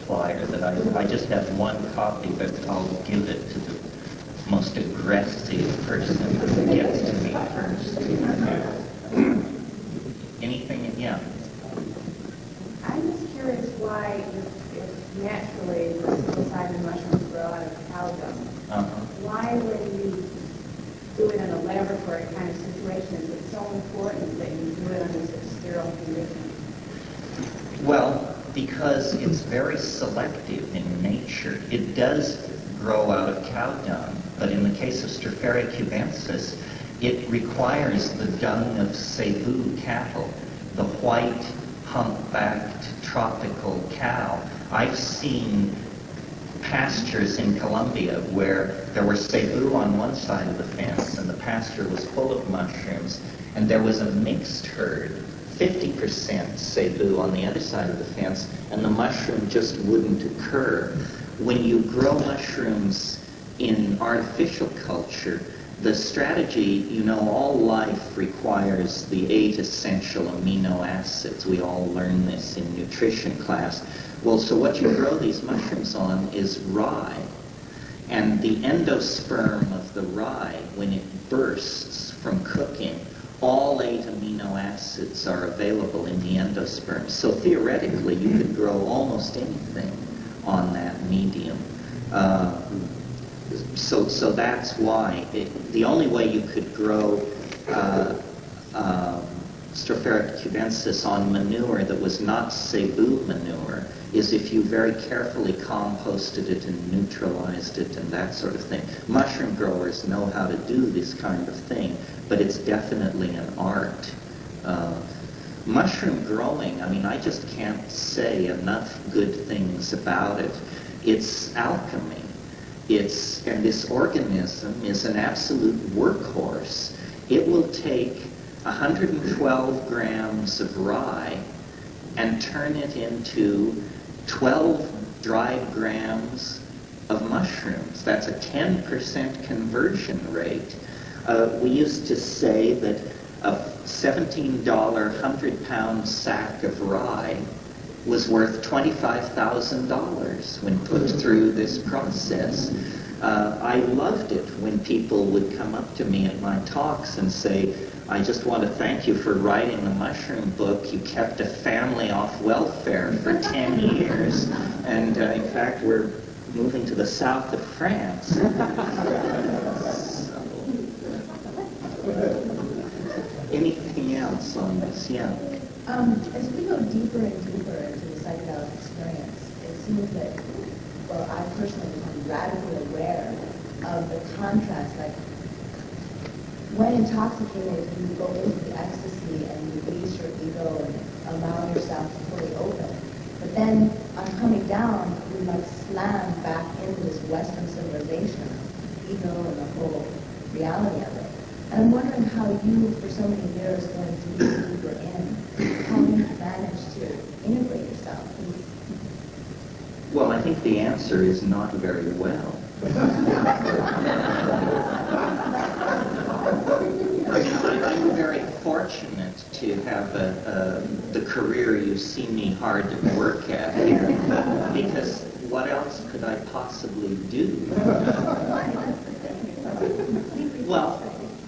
flyer that I just have one copy, but I'll give it to the most aggressive person that gets to me first. Anything? Yeah. I'm just curious why, if naturally the psilocybin mushrooms grow out of cow dung, why when you do it in a laboratory kind of situation is it so important that you do it under such sterile conditions? Well, because it's very selective in nature. It does grow out of cow dung, but in the case of Stropharia cubensis, it requires the dung of Cebu cattle, the white, humpbacked, tropical cow. I've seen pastures in Colombia where there were Cebu on one side of the fence and the pasture was full of mushrooms, and there was a mixed herd, 50% Cebu on the other side of the fence, and the mushroom just wouldn't occur. When you grow mushrooms in artificial culture, the strategy, all life requires the 8 essential amino acids. We all learn this in nutrition class. Well, so what you grow these mushrooms on is rye. And the endosperm of the rye, when it bursts from cooking, all 8 amino acids are available in the endosperm. So theoretically, you could grow almost anything on that medium. So that's why the only way you could grow Stropharia cubensis on manure that was not Cebu manure is if you very carefully composted it and neutralized it and that sort of thing. Mushroom growers know how to do this kind of thing, but it's definitely an art. Mushroom growing, I just can't say enough good things about it. It's alchemy. And this organism is an absolute workhorse. It will take 112 grams of rye and turn it into 12 dried grams of mushrooms. That's a 10% conversion rate. We used to say that a $17 100-pound sack of rye was worth $25,000 when put through this process. I loved it when people would come up to me at my talks and say, I just want to thank you for writing the mushroom book. You kept a family off welfare for 10 years. And in fact, we're moving to the south of France. Anything else on this? Yeah. As we go deeper and deeper into the psychedelic experience, it seems that, I personally become radically aware of the contrast. Like, when intoxicated, you go into the ecstasy and you release your ego and allow yourself to fully open. But then, on coming down, you slam back into this Western civilization, ego and the whole reality of it. And I'm wondering how you, for so many years, going deeper in, how you managed to integrate yourself. Well, I think the answer is not very well. I'm very fortunate to have the career you see me hard at work at here, because what else could I possibly do? Well,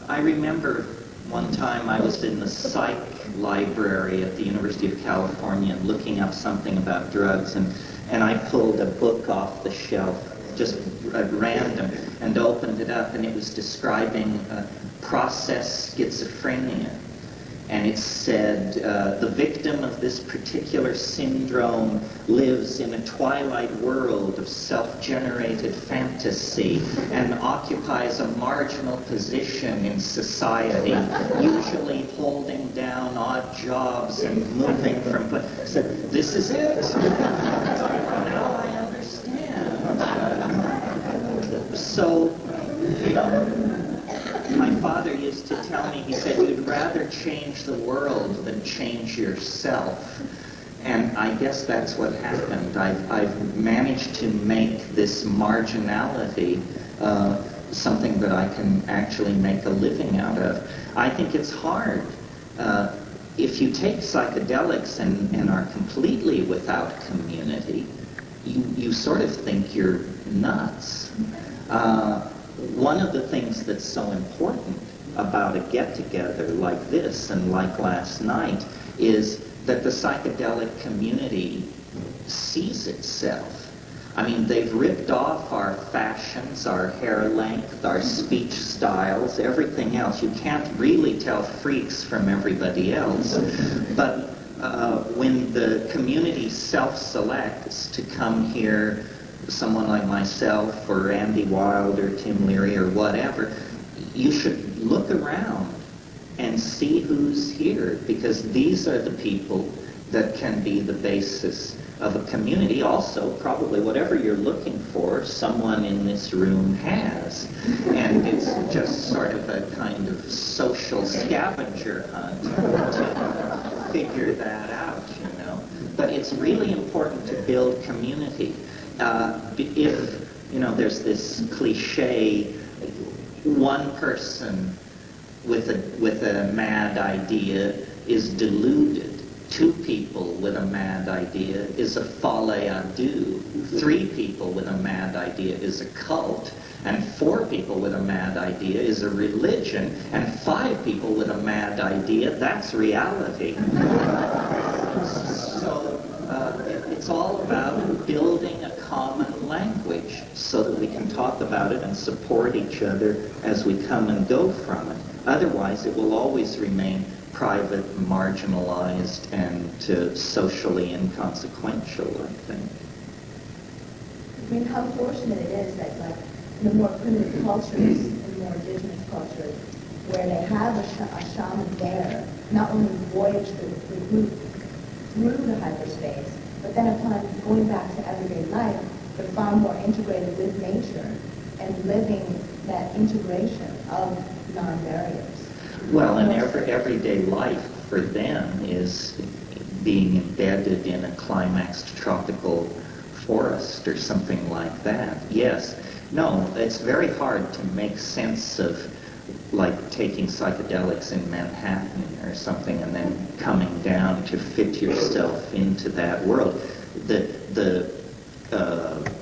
I remember one time I was in the psych library at the University of California looking up something about drugs, and I pulled a book off the shelf, just at random, and opened it up, and it was describing process schizophrenia. And it said, the victim of this particular syndrome lives in a twilight world of self-generated fantasy and occupies a marginal position in society, usually holding down odd jobs and moving from... So this is it. Now I understand. So, my father used to tell me, he said, you'd rather change the world than change yourself. And I guess that's what happened. I've managed to make this marginality something that I can actually make a living out of. I think it's hard. If you take psychedelics and are completely without community, you sort of think you're nuts. One of the things that's so important about a get-together like this and like last night is that the psychedelic community sees itself. I mean, they've ripped off our fashions, our hair length, our speech styles, everything else. You can't really tell freaks from everybody else. But when the community self-selects to come here, someone like myself or Andy Wilde or Tim Leary or whatever, you should look around and see who's here, because these are the people that can be the basis of a community. Also, probably whatever you're looking for, someone in this room has. And it's just sort of a kind of social scavenger hunt to figure that out, you know. But it's really important to build community. If, you know, there's this cliche, one person with a mad idea is deluded. Two people with a mad idea is a folle à deux. 3 people with a mad idea is a cult. And 4 people with a mad idea is a religion. And 5 people with a mad idea, that's reality. So it's all about building a common language so that we can talk about it and support each other as we come and go from it. Otherwise, it will always remain private, marginalized, and socially inconsequential, I think. I mean, how fortunate it is that, like, in the more primitive cultures, in the more indigenous cultures, where they have a shaman there, not only voyage the group through the hyperspace, but then upon going back to everyday life, they're far more integrated with nature and living that integration of non-barriers. Well, and everyday life for them is being embedded in a climaxed tropical forest or something like that. Yes. No, it's very hard to make sense of, like, taking psychedelics in Manhattan or something and then coming down to fit yourself into that world. The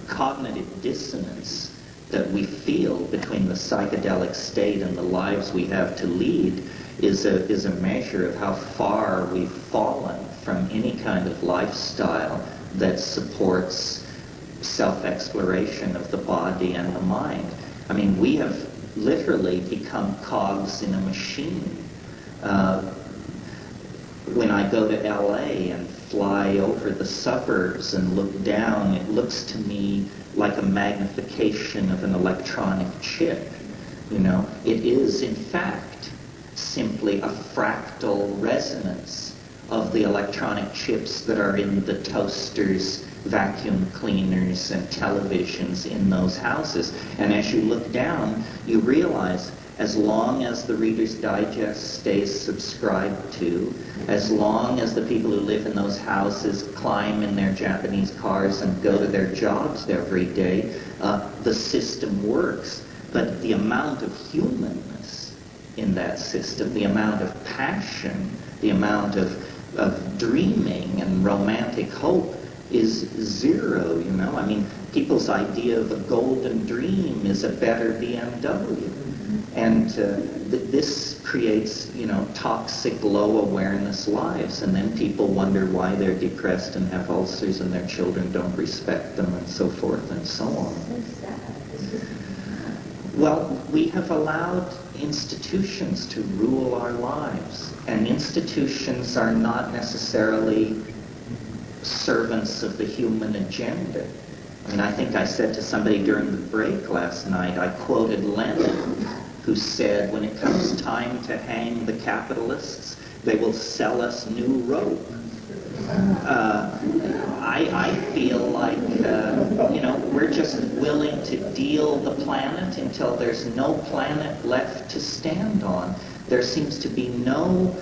cognitive dissonance that we feel between the psychedelic state and the lives we have to lead is a measure of how far we've fallen from any kind of lifestyle that supports self-exploration of the body and the mind. I mean, we have literally become cogs in a machine. When I go to LA and fly over the suburbs and look down, it looks to me like a magnification of an electronic chip. You know, it is in fact simply a fractal resonance of the electronic chips that are in the toasters, vacuum cleaners, and televisions in those houses. And as you look down, you realize as long as the Reader's Digest stays subscribed to, as long as the people who live in those houses climb in their Japanese cars and go to their jobs every day, the system works. But the amount of humanness in that system, the amount of passion, the amount of dreaming and romantic hope is zero, you know. I mean, people's idea of a golden dream is a better BMW. And this creates, you know, toxic, low-awareness lives. And then people wonder why they're depressed and have ulcers and their children don't respect them and so forth and so on. Well, we have allowed institutions to rule our lives. And institutions are not necessarily servants of the human agenda. I mean, I think I said to somebody during the break last night, I quoted Lenin, who said, when it comes time to hang the capitalists, they will sell us new rope. I feel like, you know, we're just willing to deal the planet until there's no planet left to stand on. There seems to be no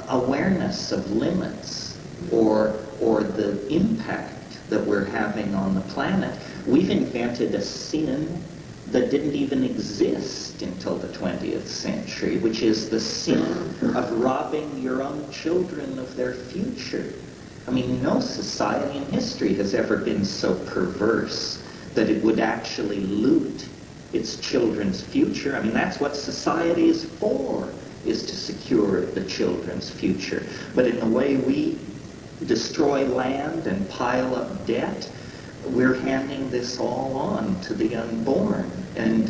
awareness of limits or the impact that we're having on the planet. We've invented a sin that didn't even exist until the 20th century, which is the sin of robbing your own children of their future. I mean, no society in history has ever been so perverse that it would actually loot its children's future. I mean, that's what society is for, is to secure the children's future. But in the way we destroy land and pile up debt, we're handing this all on to the unborn. And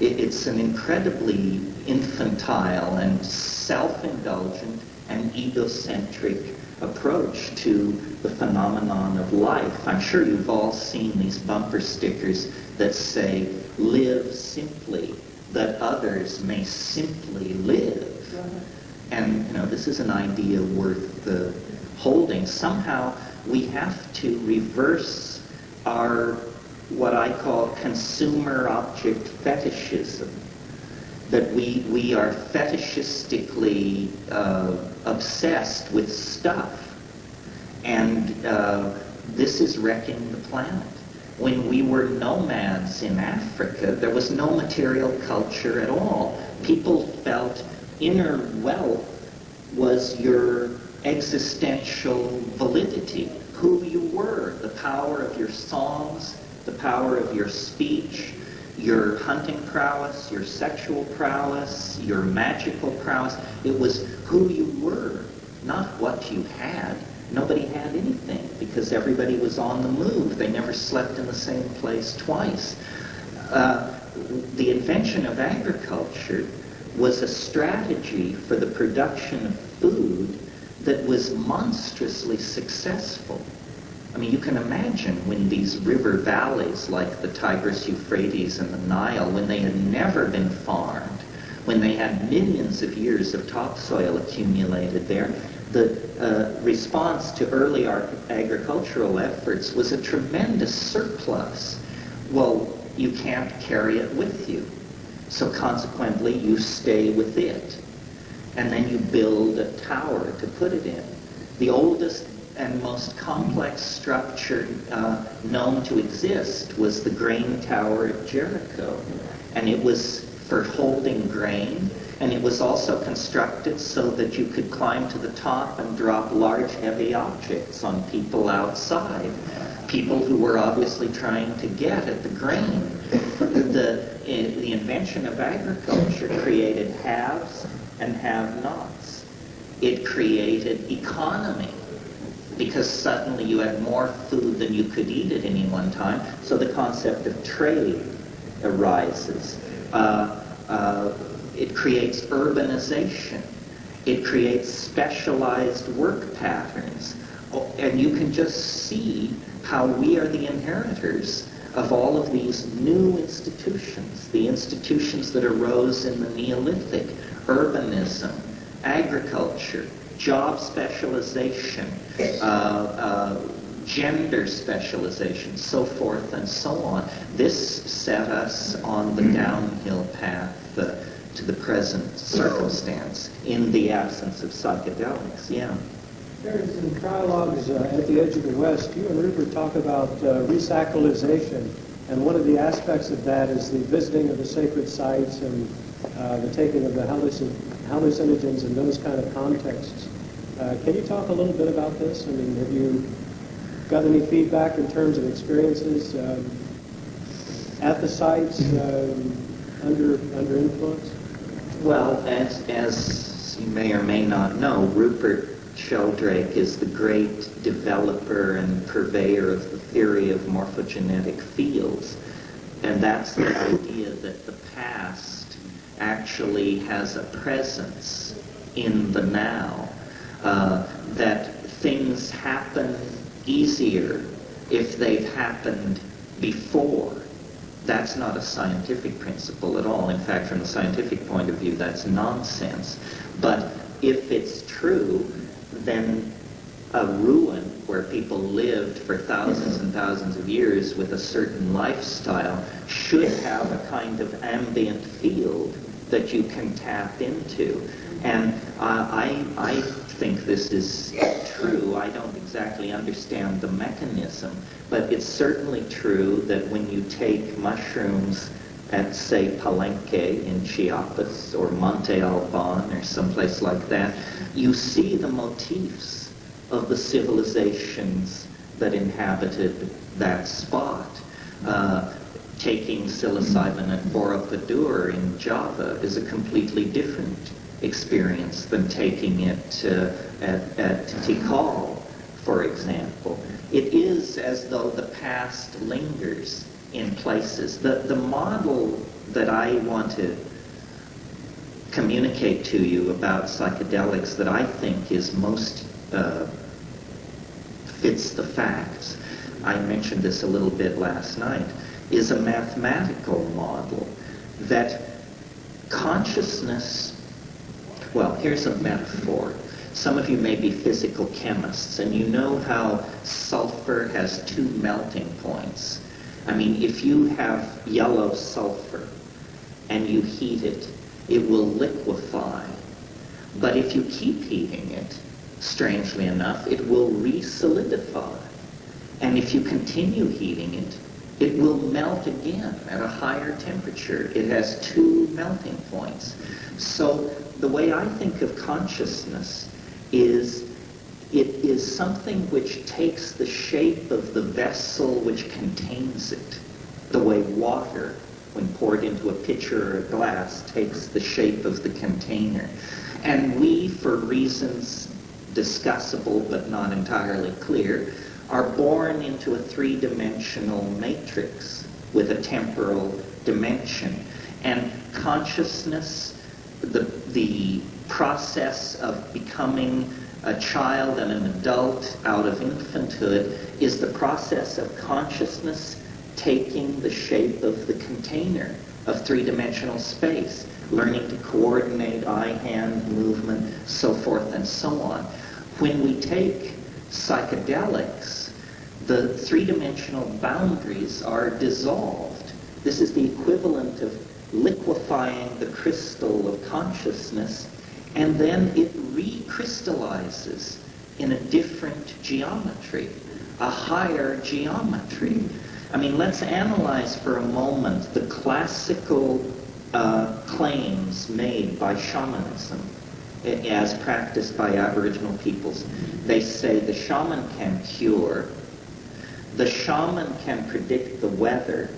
it's an incredibly infantile and self-indulgent and egocentric approach to the phenomenon of life. I'm sure you've all seen these bumper stickers that say, "Live simply, that others may simply live." And, this is an idea worth holding. Somehow we have to reverse our, what I call consumer object fetishism, that we are fetishistically obsessed with stuff. And this is wrecking the planet. When we were nomads in Africa, there was no material culture at all. People felt inner wealth was your existential validity, who you were, the power of your songs, the power of your speech, your hunting prowess, your sexual prowess, your magical prowess. It was who you were, not what you had. Nobody had anything because everybody was on the move. They never slept in the same place twice. The invention of agriculture was a strategy for the production of food that was monstrously successful. I mean, you can imagine when these river valleys like the Tigris, Euphrates, and the Nile, when they had never been farmed, when they had millions of years of topsoil accumulated there, the response to early agricultural efforts was a tremendous surplus. Well, you can't carry it with you. So consequently, you stay with it. And then you build a tower to put it in. The oldest and most complex structure known to exist was the grain tower at Jericho. And it was for holding grain, and it was also constructed so that you could climb to the top and drop large, heavy objects on people outside, people who were obviously trying to get at the grain. The invention of agriculture created haves and have-nots. It created economy, because suddenly you had more food than you could eat at any one time, so the concept of trade arises. It creates urbanization. It creates specialized work patterns. And you can just see how we are the inheritors of all of these new institutions, the institutions that arose in the Neolithic, urbanism, agriculture, job specialization, gender specialization, so forth and so on. This set us on the downhill path to the present circumstance in the absence of psychedelics. Yeah. Terence, in Trilogues at the Edge of the West, you and Rupert talk about resacralization, and one of the aspects of that is the visiting of the sacred sites and the taking of the hallucinogens in those kind of contexts. Can you talk a little bit about this? I mean, have you got any feedback in terms of experiences at the sites under influence? Well, as you may or may not know, Rupert Sheldrake is the great developer and purveyor of the theory of morphogenetic fields. And that's the idea that the past actually has a presence in the now, that things happen easier if they've happened before. That's not a scientific principle at all. In fact, from the scientific point of view, that's nonsense. But if it's true, then a ruin where people lived for thousands and thousands of years with a certain lifestyle should have a kind of ambient field that you can tap into. And I think this is true. I don't exactly understand the mechanism, but it's certainly true that when you take mushrooms at, say, Palenque in Chiapas or Monte Alban or someplace like that, you see the motifs of the civilizations that inhabited that spot. Taking psilocybin at Borobudur in Java is a completely different experience than taking it at Tikal, for example. It is as though the past lingers in places. The model that I want to communicate to you about psychedelics that I think is most fits the facts, I mentioned this a little bit last night, is a mathematical model that consciousness, well, here's a metaphor. Some of you may be physical chemists, and you know how sulfur has two melting points. I mean, if you have yellow sulfur and you heat it, it will liquefy. But if you keep heating it, strangely enough, it will re-solidify. And if you continue heating it, it will melt again at a higher temperature. It has two melting points. So the way I think of consciousness is it is something which takes the shape of the vessel which contains it, the way water, when poured into a pitcher or a glass, takes the shape of the container. And we, for reasons discussable but not entirely clear, are born into a three-dimensional matrix with a temporal dimension. And consciousness, the process of becoming a child and an adult out of infanthood, is the process of consciousness taking the shape of the container of three-dimensional space, learning to coordinate eye-hand movement, so forth and so on. When we take psychedelics, the three-dimensional boundaries are dissolved. This is the equivalent of liquefying the crystal of consciousness, and then it recrystallizes in a different geometry, a higher geometry. I mean, let's analyze for a moment the classical claims made by shamanism as practiced by Aboriginal peoples. They say the shaman can cure, the shaman can predict the weather,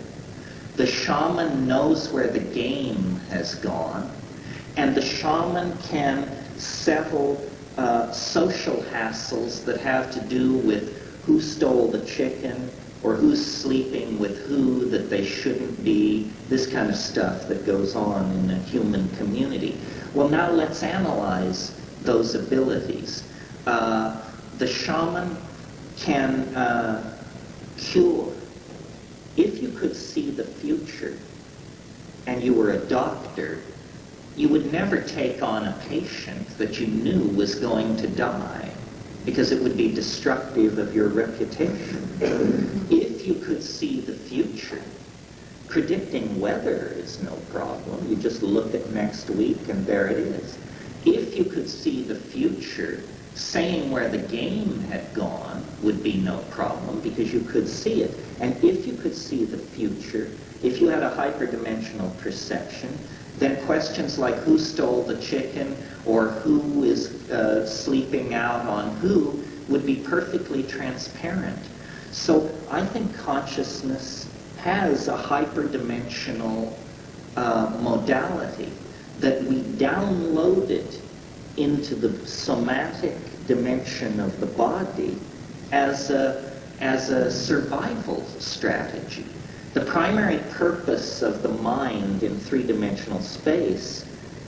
the shaman knows where the game has gone, and the shaman can settle social hassles that have to do with who stole the chicken or who's sleeping with who that they shouldn't be, this kind of stuff that goes on in a human community. Well, now let's analyze those abilities. The shaman can cure. If you could see the future and you were a doctor, you would never take on a patient that you knew was going to die, because it would be destructive of your reputation. If you could see the future, predicting weather is no problem. You just look at next week and there it is. If you could see the future, saying where the game had gone would be no problem, because you could see it. And if you could see the future, if you had a hyperdimensional perception, then questions like who stole the chicken or who is sleeping out on who would be perfectly transparent. So I think consciousness has a hyperdimensional modality that we download it into the somatic dimension of the body as a survival strategy. The primary purpose of the mind in three-dimensional space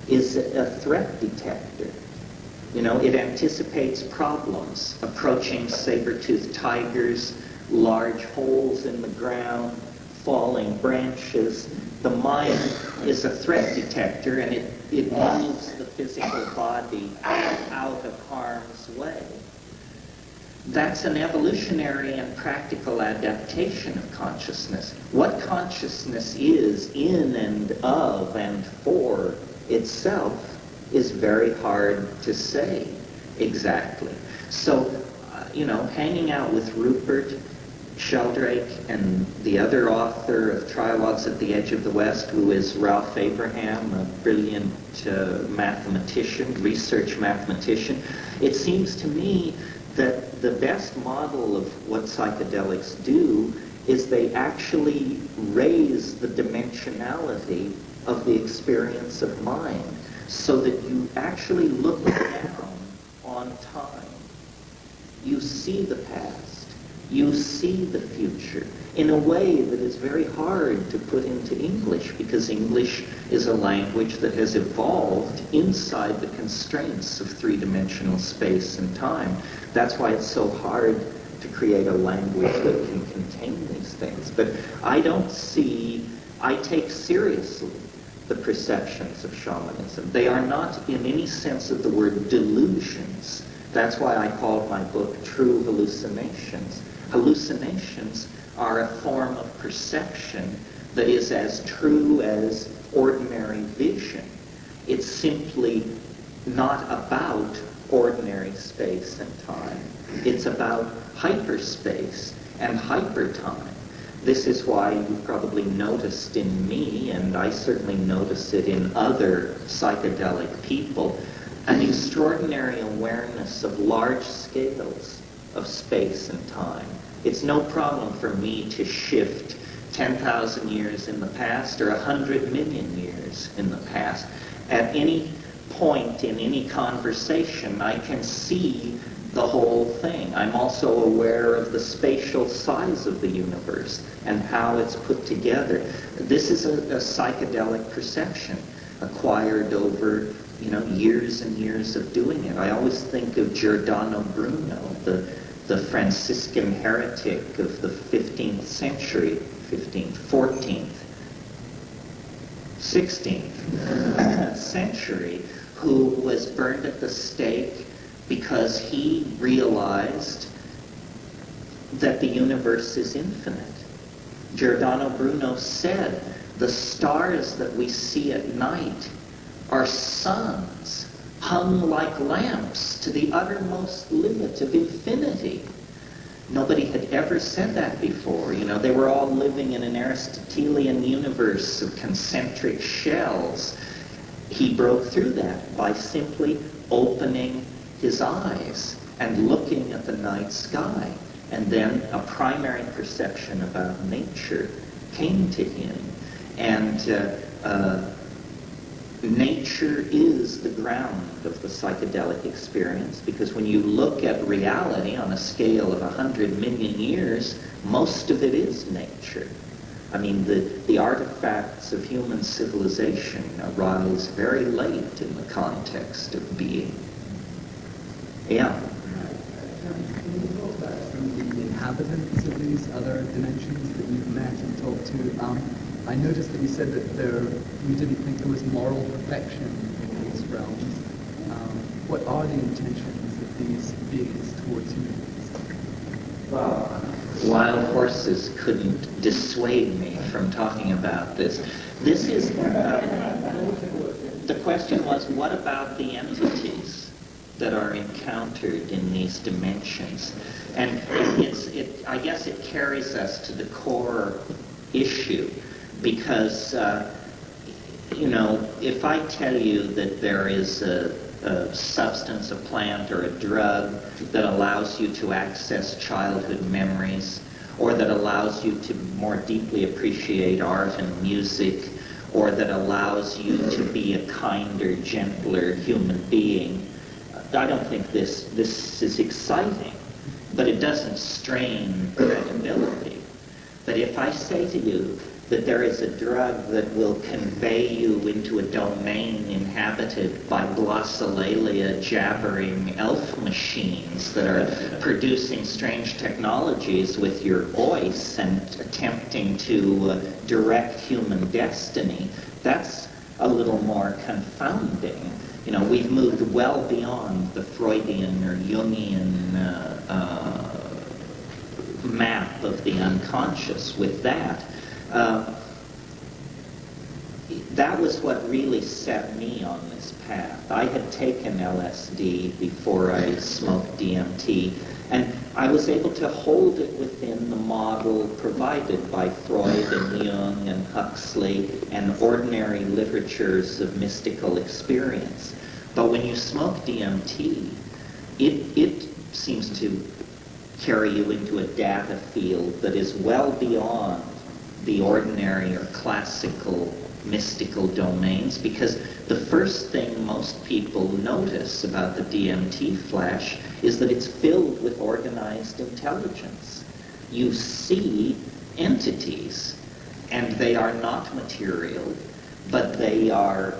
is a threat detector. You know, it anticipates problems, approaching saber-toothed tigers, large holes in the ground, falling branches. The mind is a threat detector, and it moves the physical body out of harm's way. That's an evolutionary and practical adaptation of consciousness. What consciousness is in and of and for itself is very hard to say exactly. So, you know, hanging out with Rupert Sheldrake and the other author of Trilogues at the Edge of the West, who is Ralph Abraham, a brilliant mathematician, research mathematician, it seems to me that the best model of what psychedelics do is they actually raise the dimensionality of the experience of mind so that you actually look down on time. You see the past. You see the future in a way that is very hard to put into English, because English is a language that has evolved inside the constraints of three-dimensional space and time. That's why it's so hard to create a language that can contain these things. But I take seriously the perceptions of shamanism. They are not in any sense of the word delusions. That's why I called my book True Hallucinations. Hallucinations are a form of perception that is as true as ordinary vision. It's simply not about ordinary space and time. It's about hyperspace and hypertime. This is why you've probably noticed in me, and I certainly notice it in other psychedelic people, an extraordinary awareness of large scales of space and time. It's no problem for me to shift 10,000 years in the past or 100 million years in the past. At any point in any conversation, I can see the whole thing. I'm also aware of the spatial size of the universe and how it's put together. This is a psychedelic perception acquired over years and years of doing it. I always think of Giordano Bruno, the Franciscan heretic of the 15th century, 15th, 14th, 16th century, who was burned at the stake because he realized that the universe is infinite. Giordano Bruno said, the stars that we see at night are suns hung like lamps to the uttermost limit of infinity. Nobody had ever said that before. They were all living in an Aristotelian universe of concentric shells. He broke through that by simply opening his eyes and looking at the night sky. And then a primary perception about nature came to him. And nature is the ground of the psychedelic experience, because when you look at reality on a scale of 100 million years, most of it is nature. I mean, the artifacts of human civilization arise very late in the context of being. Yeah. Can you talk about some of the inhabitants of these other dimensions that you've met and talked to? I noticed that you said that you didn't think there was moral perfection in these realms. What are the intentions of these beings towards humans? Well, wild horses couldn't dissuade me from talking about this. This is, the question was, what about the entities that are encountered in these dimensions? And I guess it carries us to the core issue, because, if I tell you that there is a substance, a plant, or a drug that allows you to access childhood memories, or that allows you to more deeply appreciate art and music, or that allows you to be a kinder, gentler human being, I don't think this is exciting, but it doesn't strain credibility. But if I say to you that there is a drug that will convey you into a domain inhabited by glossolalia jabbering elf machines that are producing strange technologies with your voice and attempting to direct human destiny, that's a little more confounding. We've moved well beyond the Freudian or Jungian map of the unconscious with that. That was what really set me on this path. I had taken LSD before I smoked DMT, and I was able to hold it within the model provided by Freud and Jung and Huxley and ordinary literatures of mystical experience. But when you smoke DMT, it seems to carry you into a data field that is well beyond the ordinary or classical mystical domains, because the first thing most people notice about the DMT flash is that it's filled with organized intelligence. You see entities, and they are not material, but they are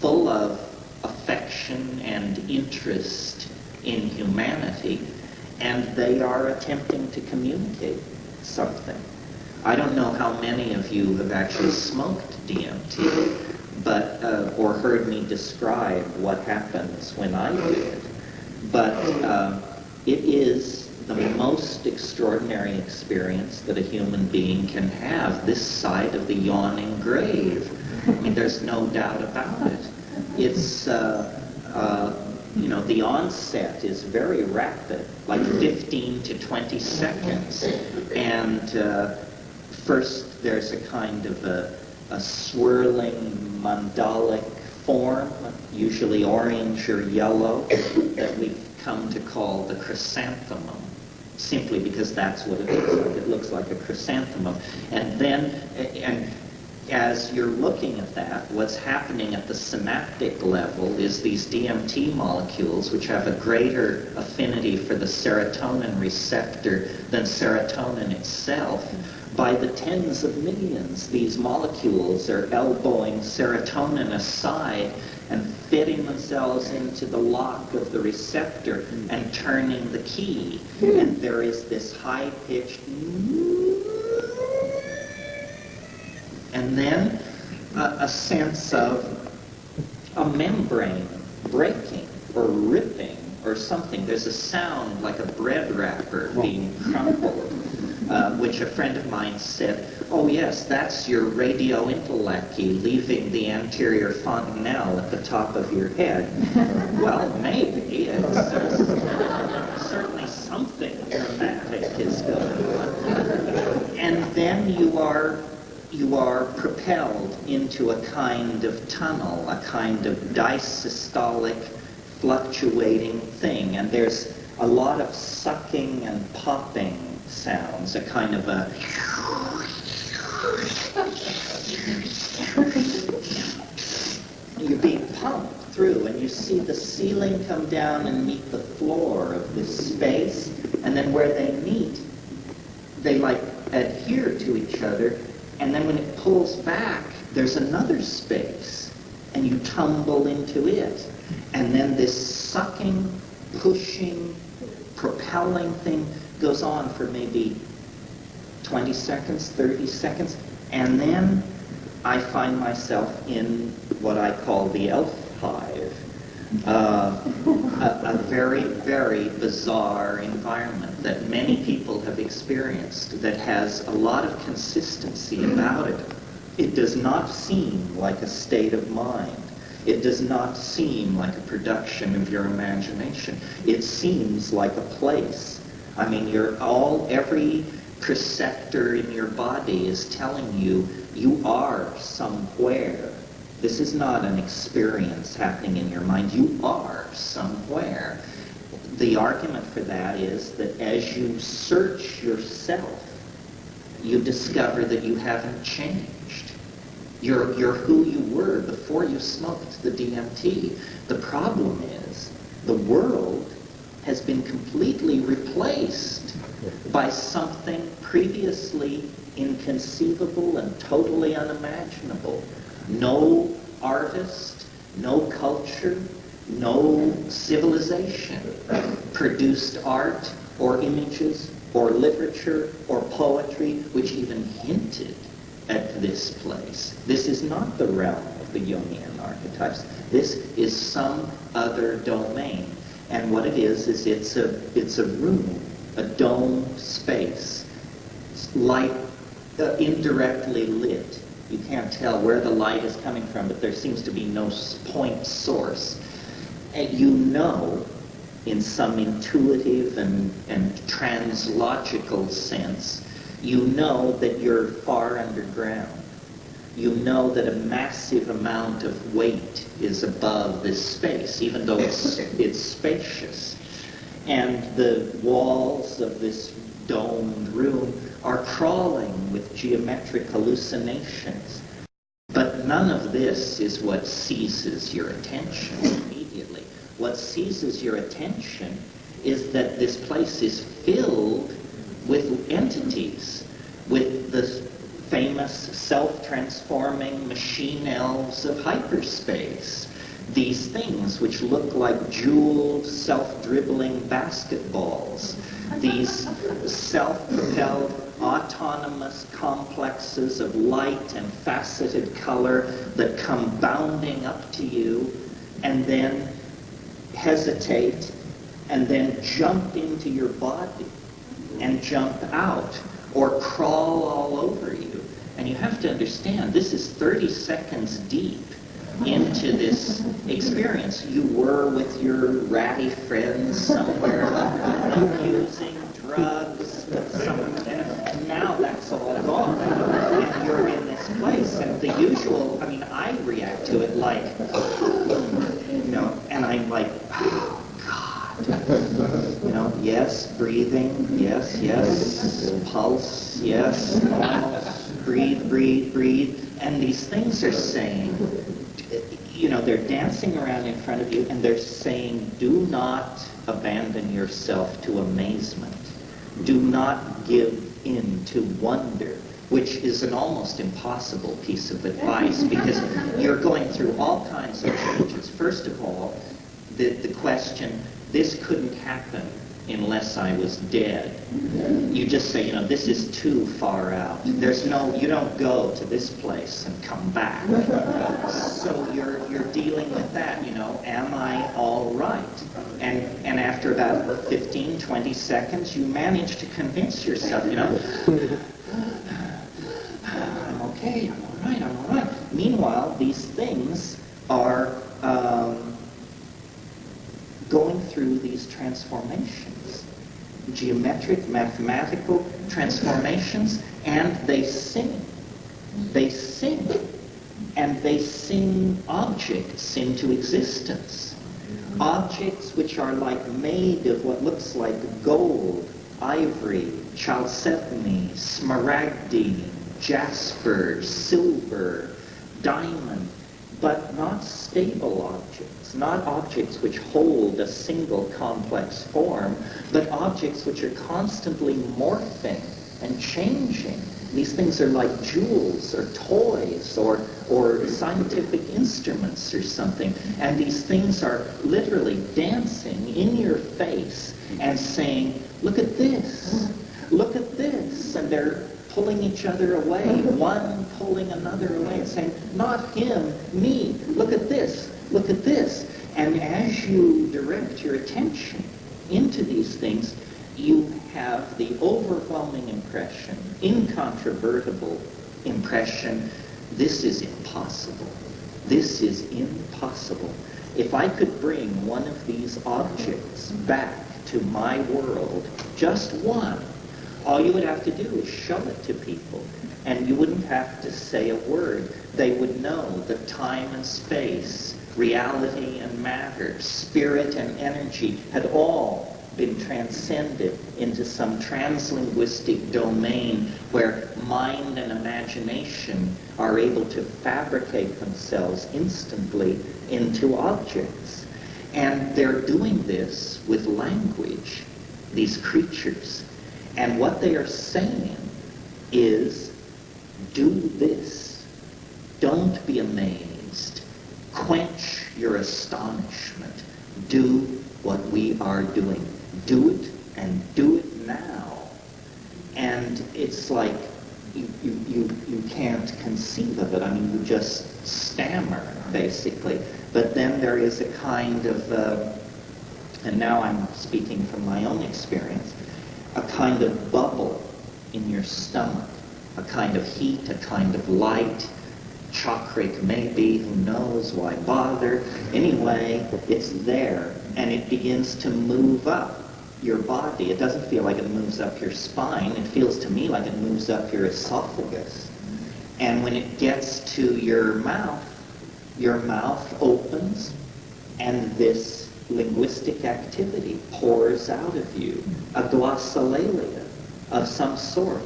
full of affection and interest in humanity, and they are attempting to communicate something. I don't know how many of you have actually smoked DMT, but or heard me describe what happens when I do it. But it is the most extraordinary experience that a human being can have this side of the yawning grave. I mean, there's no doubt about it. It's you know, the onset is very rapid, like 15 to 20 seconds. And first there's a kind of a swirling mandalic form, usually orange or yellow, that we've come to call the chrysanthemum, simply because that's what it looks like. It looks like a chrysanthemum. And then, as you're looking at that, what's happening at the synaptic level is these DMT molecules, which have a greater affinity for the serotonin receptor than serotonin itself. By the tens of millions, these molecules are elbowing serotonin aside and fitting themselves into the lock of the receptor and turning the key. And there is this high-pitched and then a sense of a membrane breaking or ripping or something. There's a sound like a bread wrapper being crumpled, which a friend of mine said, oh yes, that's your radio-intellecty leaving the anterior fontanelle at the top of your head. Well, maybe. It's certainly something dramatic is going on. And then you are propelled into a kind of tunnel, a kind of disystolic, fluctuating thing. And there's a lot of sucking and popping sounds, a kind of a... You're being pumped through, and you see the ceiling come down and meet the floor of this space, and then where they meet, they like adhere to each other. And then when it pulls back, there's another space, and you tumble into it. And then this sucking, pushing, propelling thing goes on for maybe 20 seconds, 30 seconds. And then I find myself in what I call the elf hive. A very, very bizarre environment that many people have experienced that has a lot of consistency about it. It does not seem like a state of mind. It does not seem like a production of your imagination. It seems like a place. I mean, every preceptor in your body is telling you, you are somewhere. This is not an experience happening in your mind. You are somewhere. The argument for that is that as you search yourself, you discover that you haven't changed. You're who you were before you smoked the DMT. The problem is the world has been completely replaced by something previously inconceivable and totally unimaginable. No artist, no culture, no civilization produced art or images or literature or poetry which even hinted at this place. This is not the realm of the Jungian archetypes. This is some other domain. And what it is it's a room, a dome space, light indirectly lit. You can't tell where the light is coming from, but there seems to be no point source. And you know, in some intuitive and translogical sense, you know that you're far underground. You know that a massive amount of weight is above this space, even though it's spacious. And the walls of this domed room are crawling with geometric hallucinations. But none of this is what seizes your attention immediately. What seizes your attention is that this place is filled with entities, with the famous self-transforming machine elves of hyperspace. These things which look like jeweled, self-dribbling basketballs. These self-propelled, autonomous complexes of light and faceted color that come bounding up to you and then hesitate and then jump into your body and jump out or crawl all over you. And you have to understand, this is 30 seconds deep into this experience. You were with your ratty friends somewhere using drugs, and now that's all gone. And you're in this place. And the usual, I mean, I react to it like, you know, and I'm like, oh, God. You know, yes, breathing, yes, yes, pulse, yes, breathe, breathe, breathe. And these things are saying, you know, they're dancing around in front of you and they're saying, do not abandon yourself to amazement. Do not give in to wonder, which is an almost impossible piece of advice because you're going through all kinds of changes. First of all, the question, this couldn't happen unless I was dead. You just say, you know, this is too far out. There's no, you don't go to this place and come back. So you're dealing with that, you know, am I all right? And after about 15, 20 seconds, you manage to convince yourself, you know, I'm okay, I'm all right, I'm all right. Meanwhile, these things are going through these transformations, geometric, mathematical transformations, and they sing. They sing. And they sing objects into existence. Objects which are like made of what looks like gold, ivory, chalcedony, smaragdine, jasper, silver, diamond, but not stable objects, not objects which hold a single complex form, but objects which are constantly morphing and changing. These things are like jewels or toys or scientific instruments or something. And these things are literally dancing in your face and saying, look at this, look at this. And they're pulling each other away, one pulling another away and saying, not him, me, look at this, look at this. And as you direct your attention into these things, you have the overwhelming impression, incontrovertible impression, this is impossible. This is impossible. If I could bring one of these objects back to my world, just one, all you would have to do is show it to people, and you wouldn't have to say a word. They would know that time and space, reality and matter, spirit and energy had all been transcended into some translinguistic domain where mind and imagination are able to fabricate themselves instantly into objects. And they're doing this with language, these creatures. And what they are saying is, do this. Don't be amazed. Quench your astonishment. Do what we are doing. Do it, and do it now. And it's like you can't conceive of it. I mean, you just stammer, basically. But then there is a kind of, and now I'm speaking from my own experience, a kind of bubble in your stomach, a kind of heat, a kind of light, chakric maybe, who knows, why bother? Anyway, it's there, and it begins to move up your body. It doesn't feel like it moves up your spine. It feels to me like it moves up your esophagus. And when it gets to your mouth opens, and this linguistic activity pours out of you, a glossolalia of some sort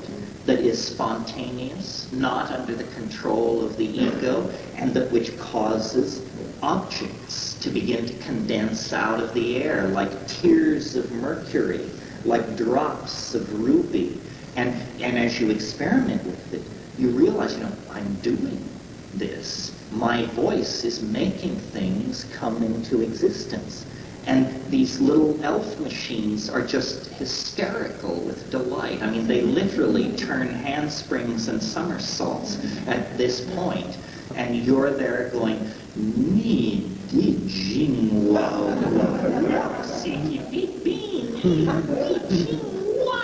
that is spontaneous, not under the control of the ego, and that which causes objects to begin to condense out of the air like tears of mercury, like drops of ruby. And as you experiment with it, you realize, I'm doing this. My voice is making things come into existence. And these little elf machines are just hysterical with delight. I mean, they literally turn handsprings and somersaults at this point. And you're there going, ni di jing wow wow siki beep bean ni jing wa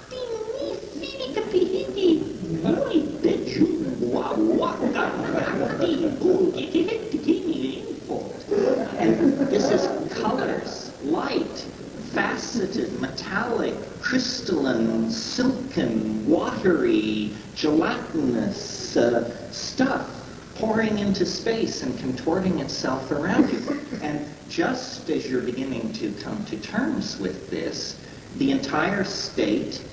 ding ni fili kapihiki ni bejun wa wa ga di bu giti and this is colors, light, faceted, metallic, crystalline, silken, watery, gelatinous stuff pouring into space and contorting itself around you. And just as you're beginning to come to terms with this, the entire state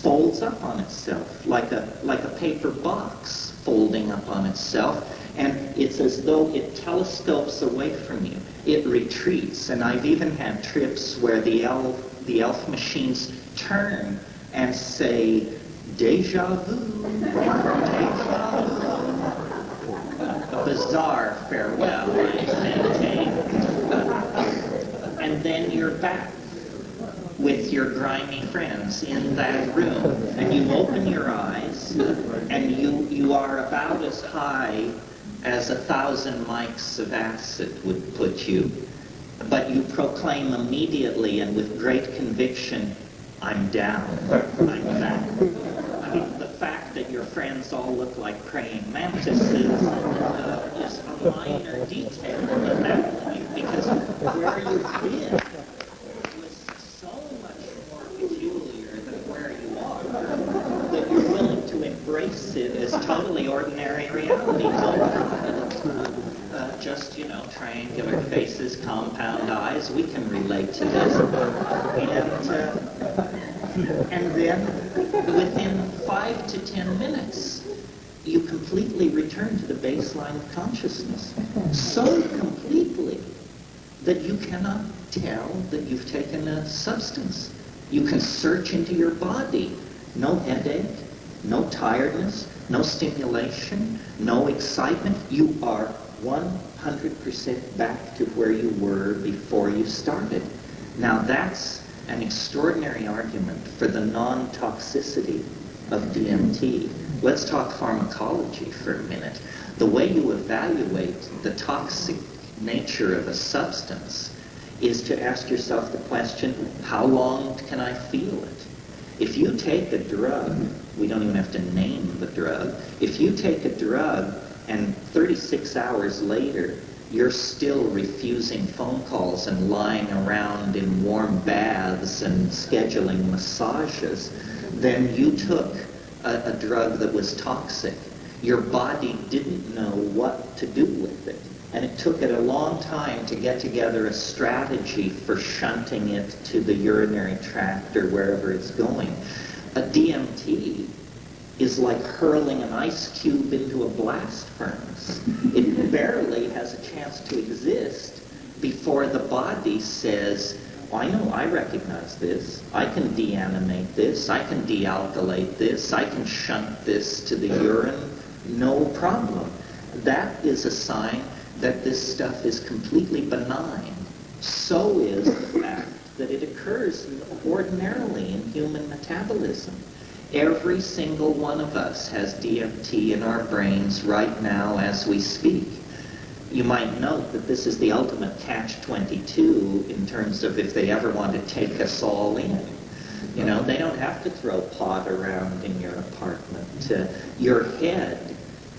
folds up on itself like a paper box folding up on itself, and it's as though it telescopes away from you. It retreats, and I've even had trips where the elf machines turn and say, "Deja vu, deja vu." A bizarre farewell, I maintain. And then you're back with your grimy friends in that room, and you open your eyes, and you are about as high as 1,000 mics of acid would put you, but you proclaim immediately and with great conviction, "I'm down, I'm back." I mean, the fact that your friends all look like praying mantises is a minor detail at that point, because where you've been was so much more peculiar than where you are that you're willing to embrace it as totally ordinary reality. Just, triangular faces, compound eyes, we can relate to this. And then, within 5 to 10 minutes, you completely return to the baseline of consciousness. So completely that you cannot tell that you've taken a substance. You can search into your body. No headache, no tiredness, no stimulation, no excitement. You are 100% back to where you were before you started. Now that's an extraordinary argument for the non-toxicity of DMT. Let's talk pharmacology for a minute. The way you evaluate the toxic nature of a substance is to ask yourself the question, how long can I feel it? If you take a drug, we don't even have to name the drug, if you take a drug and 36 hours later you're still refusing phone calls and lying around in warm baths and scheduling massages, then you took a drug that was toxic. Your body didn't know what to do with it. And it took it a long time to get together a strategy for shunting it to the urinary tract or wherever it's going. A DMT is like hurling an ice cube into a blast furnace. It barely has a chance to exist before the body says, "Oh, I know, I recognize this. I can deanimate this. I can dealkylate this. I can shunt this to the urine. No problem." That is a sign that this stuff is completely benign. So is the fact that it occurs ordinarily in human metabolism. Every single one of us has DMT in our brains right now as we speak. You might note that this is the ultimate catch-22 in terms of if they ever want to take us all in. They don't have to throw pot around in your apartment. Your head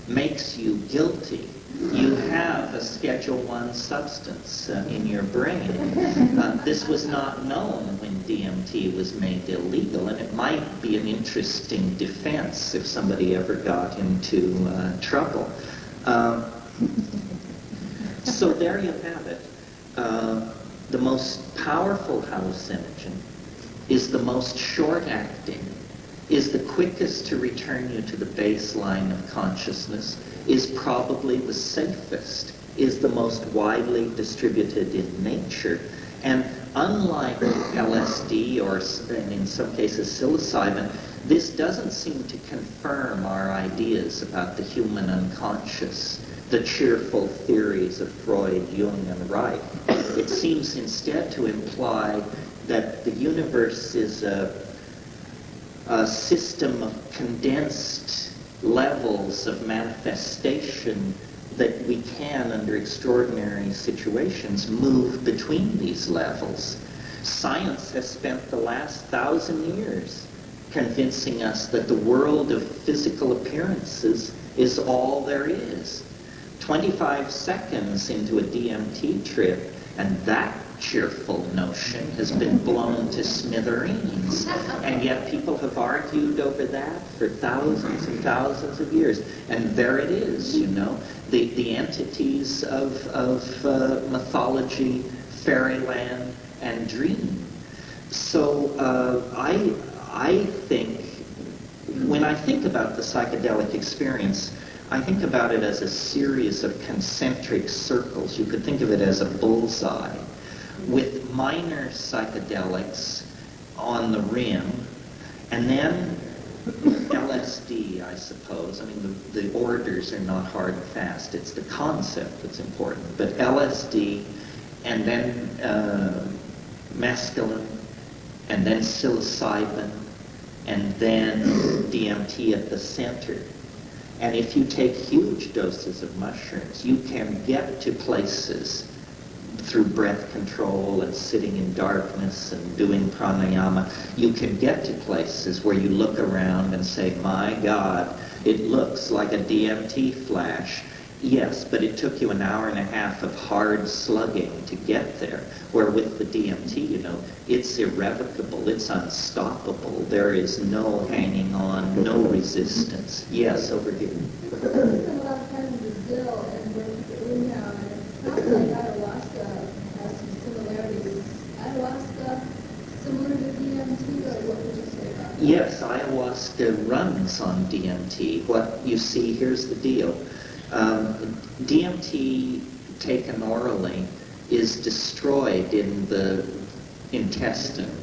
makes you guilty. You have a Schedule I substance in your brain. This was not known when DMT was made illegal, and it might be an interesting defense if somebody ever got into trouble. So there you have it. The most powerful hallucinogen is the most short-acting, is the quickest to return you to the baseline of consciousness, is probably the safest, is the most widely distributed in nature. And unlike LSD or in some cases psilocybin, this doesn't seem to confirm our ideas about the human unconscious, the cheerful theories of Freud, Jung, and Reich. It seems instead to imply that the universe is a system of condensed levels of manifestation that we can, under extraordinary situations, move between these levels. Science has spent the last 1,000 years convincing us that the world of physical appearances is all there is. 25 seconds into a DMT trip, and that cheerful notion has been blown to smithereens. And yet people have argued over that for thousands and thousands of years. And there it is, you know, the entities of mythology, fairyland, and dream. So I think, when I think about the psychedelic experience, I think about it as a series of concentric circles. You could think of it as a bullseye, with minor psychedelics on the rim, and then LSD, I suppose. I mean, the orders are not hard and fast. It's the concept that's important. But LSD, and then mescaline, and then psilocybin, and then DMT at the center. And if you take huge doses of mushrooms, you can get to places through breath control and sitting in darkness and doing pranayama. You can get to places where you look around and say, my God, it looks like a DMT flash. Yes, but it took you an hour and a half of hard slugging to get there. Where with the DMT, you know, it's irrevocable, it's unstoppable. There is no hanging on, no resistance. Yes, over here. I spent a lot of time in Brazil and worked with Union, and it sounds like ayahuasca has some similarities. Ayahuasca similar to DMT, or what would you say about that? Yes, ayahuasca runs on DMT. What you see, here's the deal. DMT taken orally is destroyed in the intestine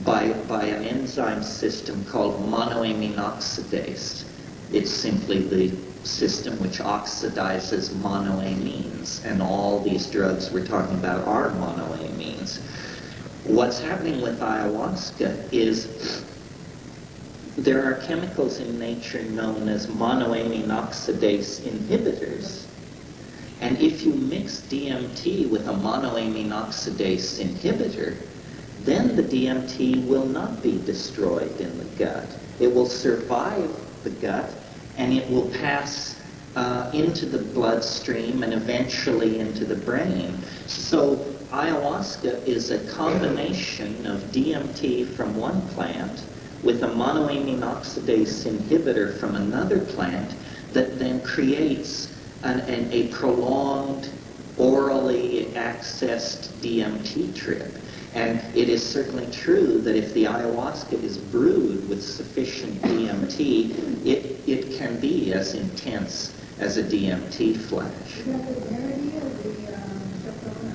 by an enzyme system called monoamine oxidase. It's simply the system which oxidizes monoamines, and all these drugs we're talking about are monoamines. What's happening with ayahuasca is there are chemicals in nature known as monoamine oxidase inhibitors. And if you mix DMT with a monoamine oxidase inhibitor, then the DMT will not be destroyed in the gut. It will survive the gut, and it will pass into the bloodstream and eventually into the brain. So ayahuasca is a combination of DMT from one plant with a monoamine oxidase inhibitor from another plant that then creates a prolonged, orally accessed DMT trip. And it is certainly true that if the ayahuasca is brewed with sufficient DMT, it can be as intense as a DMT flash. Is that the rarity of the chacruna?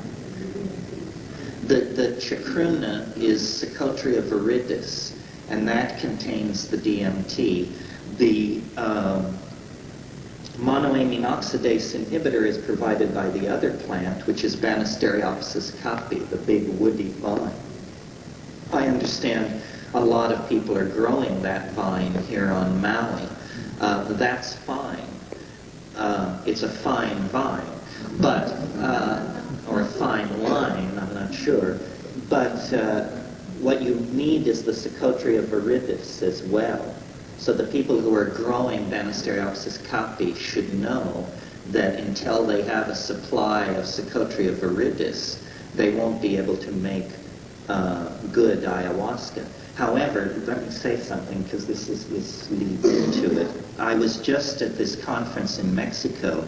The chacruna is Psychotria viridis, and that contains the DMT. The monoamine oxidase inhibitor is provided by the other plant, which is Banisteriopsis caapi, the big woody vine. I understand a lot of people are growing that vine here on Maui. That's fine. It's a fine vine, but or a fine line, I'm not sure. But what you need is the Psychotria viridis as well. So the people who are growing Banisteriopsis caapi should know that until they have a supply of Psychotria viridis, they won't be able to make good ayahuasca. However, let me say something, because this leads into it. I was just at this conference in Mexico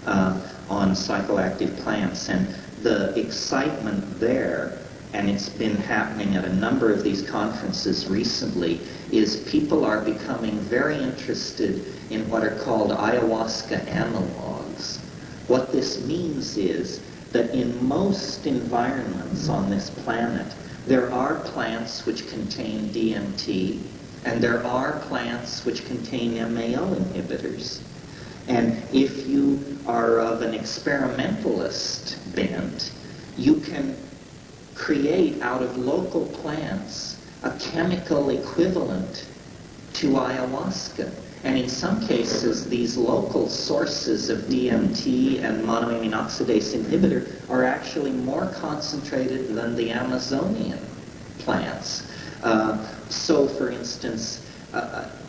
on psychoactive plants, and the excitement there, and it's been happening at a number of these conferences recently, is people are becoming very interested in what are called ayahuasca analogs. What this means is that in most environments on this planet, there are plants which contain DMT, and there are plants which contain MAO inhibitors. And if you are of an experimentalist bent, you can create out of local plants a chemical equivalent to ayahuasca. And in some cases, these local sources of DMT and monoamine oxidase inhibitor are actually more concentrated than the Amazonian plants. So, for instance,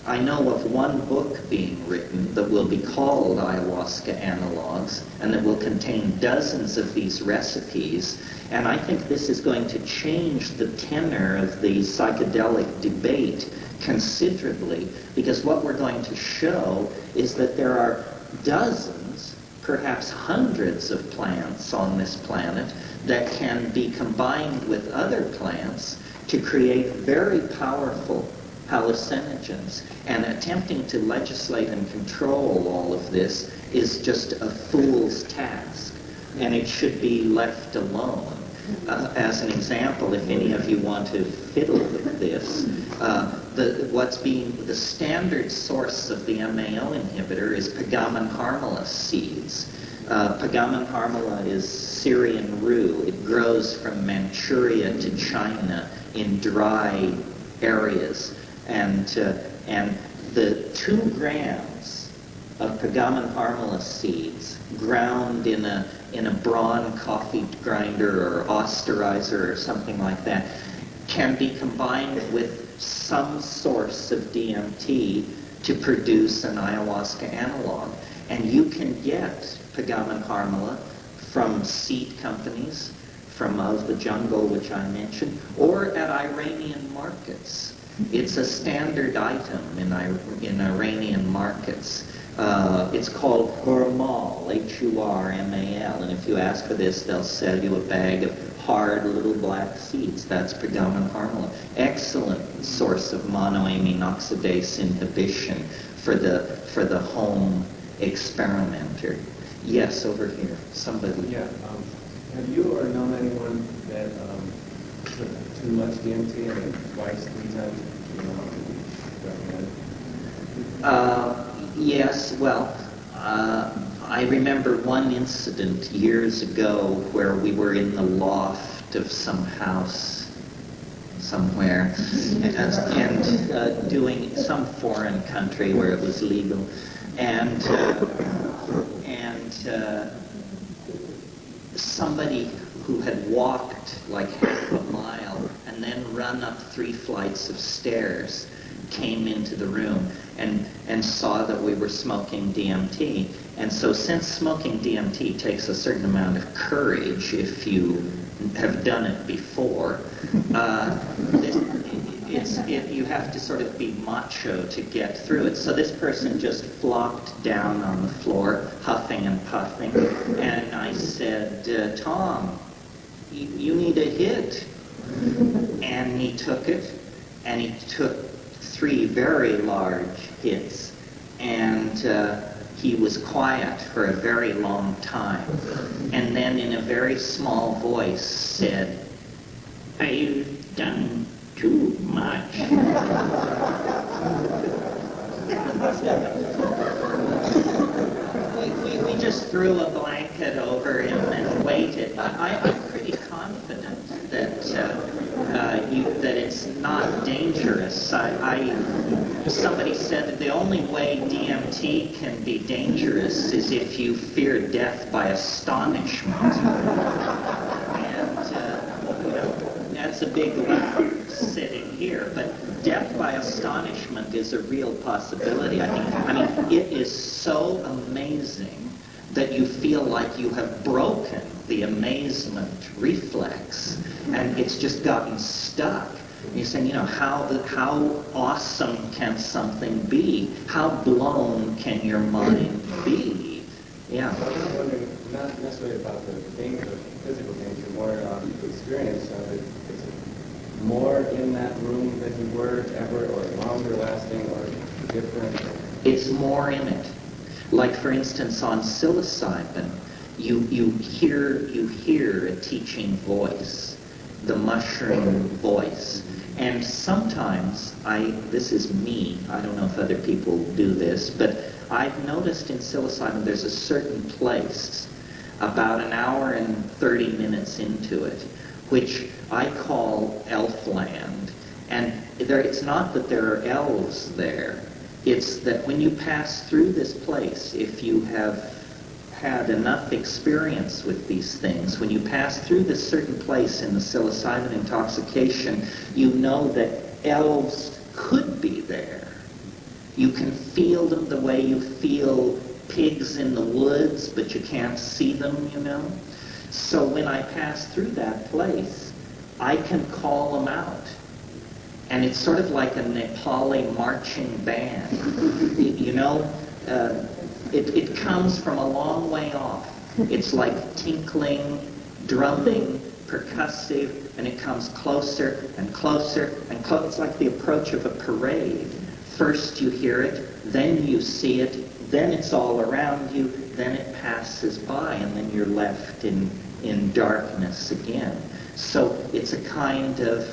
I know of one book being written that will be called Ayahuasca Analogs, and that will contain dozens of these recipes. And I think this is going to change the tenor of the psychedelic debate considerably, because what we're going to show is that there are dozens, perhaps hundreds of plants on this planet that can be combined with other plants to create very powerful hallucinogens. And attempting to legislate and control all of this is just a fool's task, and it should be left alone. As an example, if any of you want to fiddle with this, the standard source of the MAO inhibitor is Pagamen harmala seeds. Pagamen harmala is Syrian rue. It grows from Manchuria to China in dry areas, and the 2 grams of Pagamen harmala seeds ground in a Braun coffee grinder or austerizer or something like that can be combined with some source of DMT to produce an ayahuasca analog. And you can get Pagamen harmala from seed companies, from Of the Jungle, which I mentioned, or at Iranian markets. It's a standard item in Iranian markets. It's called hurmal, H-U-R-M-A-L, and if you ask for this, they'll sell you a bag of hard little black seeds. That's Pagamen harmala. Excellent source of monoamine oxidase inhibition for the home experimenter. Yes, over here. Somebody. Yeah. Have you or known anyone that took too much DMT and twice, 3 times? Yes, well, I remember one incident years ago where we were in the loft of some house somewhere and doing some foreign country where it was legal, and somebody who had walked like half a mile and then run up 3 flights of stairs came into the room and saw that we were smoking DMT. And so since smoking DMT takes a certain amount of courage if you have done it before, you have to sort of be macho to get through it. So this person just flopped down on the floor, huffing and puffing, and I said, Tom, you need a hit. And he took it, and he took 3 very large hits, and he was quiet for a very long time, and then in a very small voice said, "I've done too much." We just threw a blanket over him and waited. I'm pretty confident that it's not dangerous. Somebody said that the only way DMT can be dangerous is if you fear death by astonishment. And that's a big leap sitting here, but death by astonishment is a real possibility. I mean, it is so amazing that you feel like you have broken the amazement reflex, and it's just gotten stuck. And you're saying, how awesome can something be? How blown can your mind be? Yeah. I'm wondering, not necessarily about the danger, physical danger, more the experience of it. Is it more in that room than you were ever, or longer lasting, or different? It's more in it. Like, for instance, on psilocybin, you hear a teaching voice, the mushroom voice. And sometimes, this is me, I don't know if other people do this, but I've noticed in psilocybin there's a certain place, about an hour and 30 minutes into it, which I call Elfland. And it's not that there are elves there, it's that when you pass through this place, if you have had enough experience with these things, when you pass through this certain place in the psilocybin intoxication, you know that elves could be there. You can feel them the way you feel pigs in the woods, but you can't see them, you know. So when I pass through that place, I can call them out. And it's sort of like a Nepali marching band. You know, it comes from a long way off. It's like tinkling, drumming, percussive, and it comes closer and closer and closer. It's like the approach of a parade. First you hear it, then you see it, then it's all around you, then it passes by, and then you're left in darkness again. So it's a kind of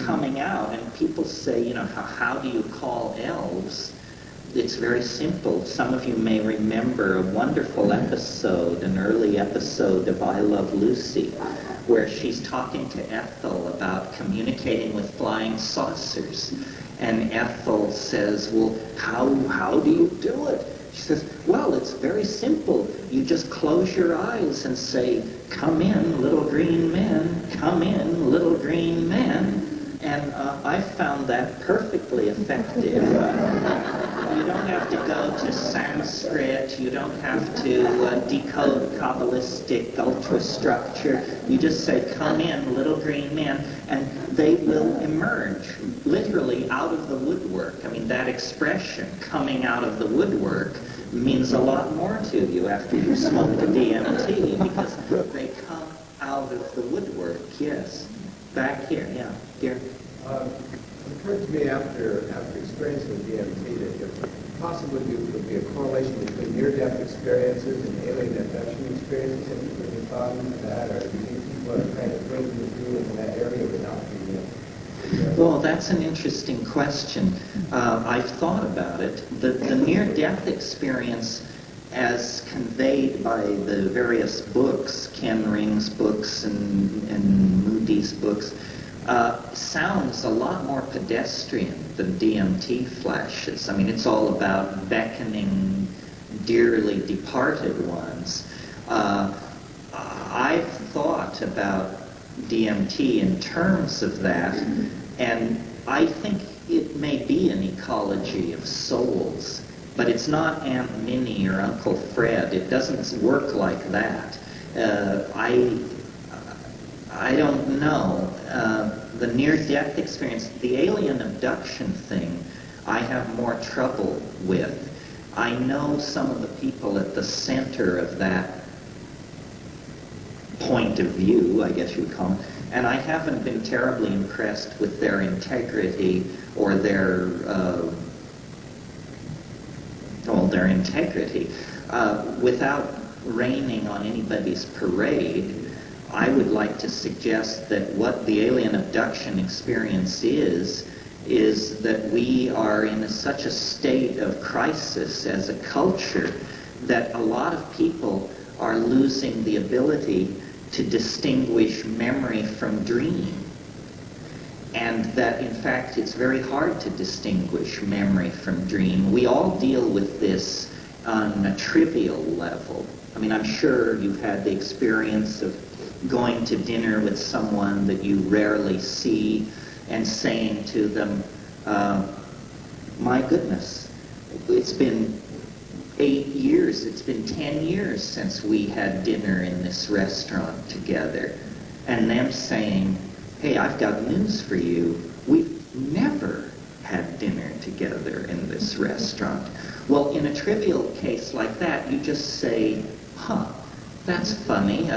coming out, and people say, you know, how do you call elves? It's very simple. Some of you may remember a wonderful episode, an early episode of I Love Lucy, where she's talking to Ethel about communicating with flying saucers. And Ethel says, well, how do you do it? She says, well, it's very simple. You just close your eyes and say, come in, little green men, come in, little green men. And I found that perfectly effective. You don't have to go to Sanskrit. You don't have to decode Kabbalistic ultrastructure. You just say, come in, little green men, and they will emerge, literally out of the woodwork. I mean, that expression, coming out of the woodwork, means a lot more to you after you've smoked a DMT, because they come out of the woodwork, yes. Back here, yeah, here. It occurred to me after experiencing the DMT that there possibly could be a correlation between near-death experiences and alien abduction experiences. Have you put any thought into that, or do you think people are kind of breaking through into that area without being Well, that's an interesting question. I've thought about it. The near-death experience, as conveyed by the various books, Ken Ring's books and Moody's books, sounds a lot more pedestrian than DMT flashes. I mean, it's all about beckoning dearly departed ones. I've thought about DMT in terms of that, and I think it may be an ecology of souls, but it's not Aunt Minnie or Uncle Fred. It doesn't work like that. I don't know. The near-death experience, the alien abduction thing, I have more trouble with. I know some of the people at the center of that point of view, I guess you would call it, and I haven't been terribly impressed with their integrity or their integrity. Without raining on anybody's parade, I would like to suggest that what the alien abduction experience is that we are in such a state of crisis as a culture that a lot of people are losing the ability to distinguish memory from dream. And that, in fact, it's very hard to distinguish memory from dream. We all deal with this on a trivial level. I mean, I'm sure you've had the experience of going to dinner with someone that you rarely see and saying to them, my goodness, it's been 8 years, it's been 10 years since we had dinner in this restaurant together. And them saying, hey, I've got news for you. We've never had dinner together in this restaurant. Well, in a trivial case like that, you just say, huh, that's funny.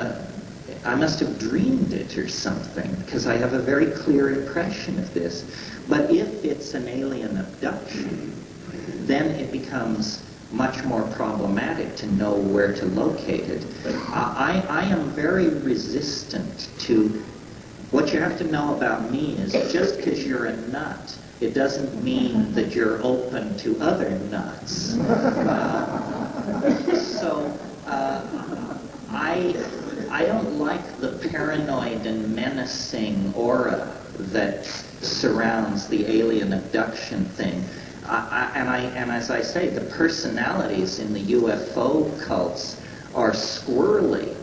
I must have dreamed it or something, because I have a very clear impression of this. But if it's an alien abduction, then it becomes much more problematic to know where to locate it. I am very resistant to, what you have to know about me is just because you're a nut, it doesn't mean that you're open to other nuts. I don't like the paranoid and menacing aura that surrounds the alien abduction thing. And as I say, the personalities in the UFO cults are squirrely,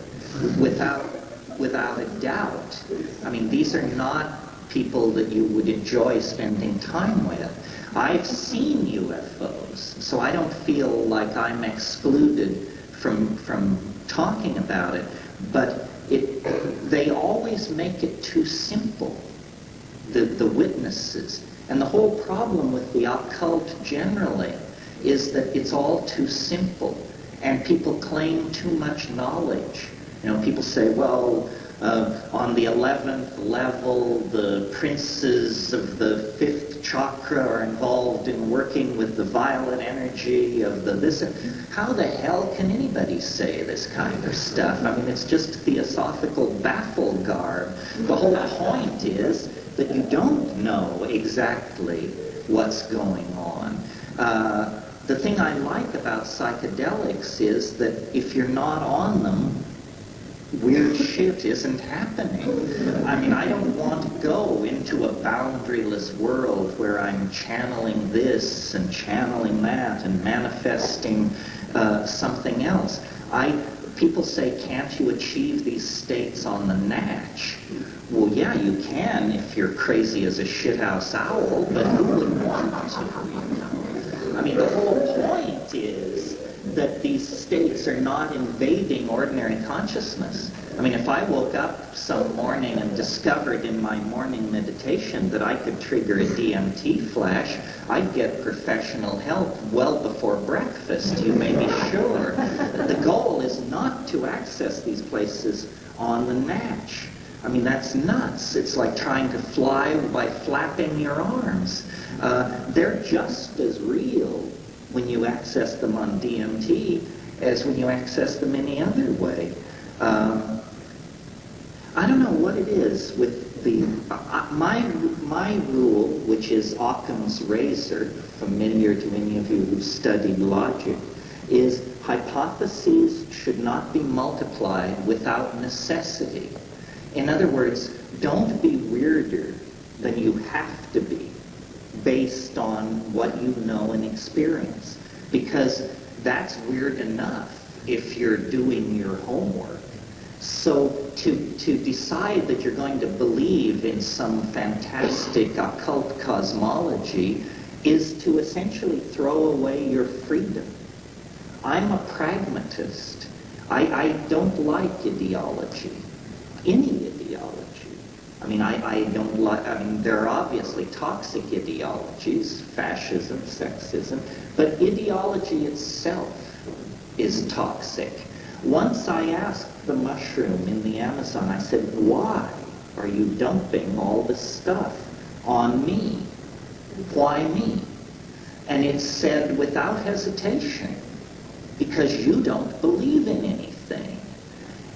without a doubt. I mean, these are not people that you would enjoy spending time with. I've seen UFOs, so I don't feel like I'm excluded from talking about it. But they always make it too simple, the witnesses. And the whole problem with the occult generally is that it's all too simple, and people claim too much knowledge. You know, people say, well, on the 11th level, the princes of the 5th chakra are involved in working with the violet energy of the this. How the hell can anybody say this kind of stuff? I mean, it's just theosophical baffle garb. The whole point is that you don't know exactly what's going on. The thing I like about psychedelics is that if you're not on them, weird shit isn't happening. I mean, I don't want to go into a boundaryless world where I'm channeling this and channeling that and manifesting something else. People say, can't you achieve these states on the natch? Well, yeah, you can if you're crazy as a shithouse owl, but who would want to, you know? I mean, the whole point is that these states are not invading ordinary consciousness. I mean, if I woke up some morning and discovered in my morning meditation that I could trigger a DMT flash, I'd get professional help well before breakfast, you may be sure. The goal is not to access these places on the natch. I mean, that's nuts. It's like trying to fly by flapping your arms. They're just as real when you access them on DMT as when you access them any other way. I don't know what it is with the... my rule, which is Occam's razor, familiar to any of you who've studied logic, is hypotheses should not be multiplied without necessity. In other words, don't be weirder than you have to be based on what you know and experience, because that's weird enough if you're doing your homework. So to decide that you're going to believe in some fantastic occult cosmology is to essentially throw away your freedom. I'm a pragmatist. I don't like ideology, any ideology. I mean, I don't like, I mean, there are obviously toxic ideologies, fascism, sexism, but ideology itself is toxic. Once I asked the mushroom in the Amazon, I said, why are you dumping all this stuff on me? Why me? And it said without hesitation, because you don't believe in anything.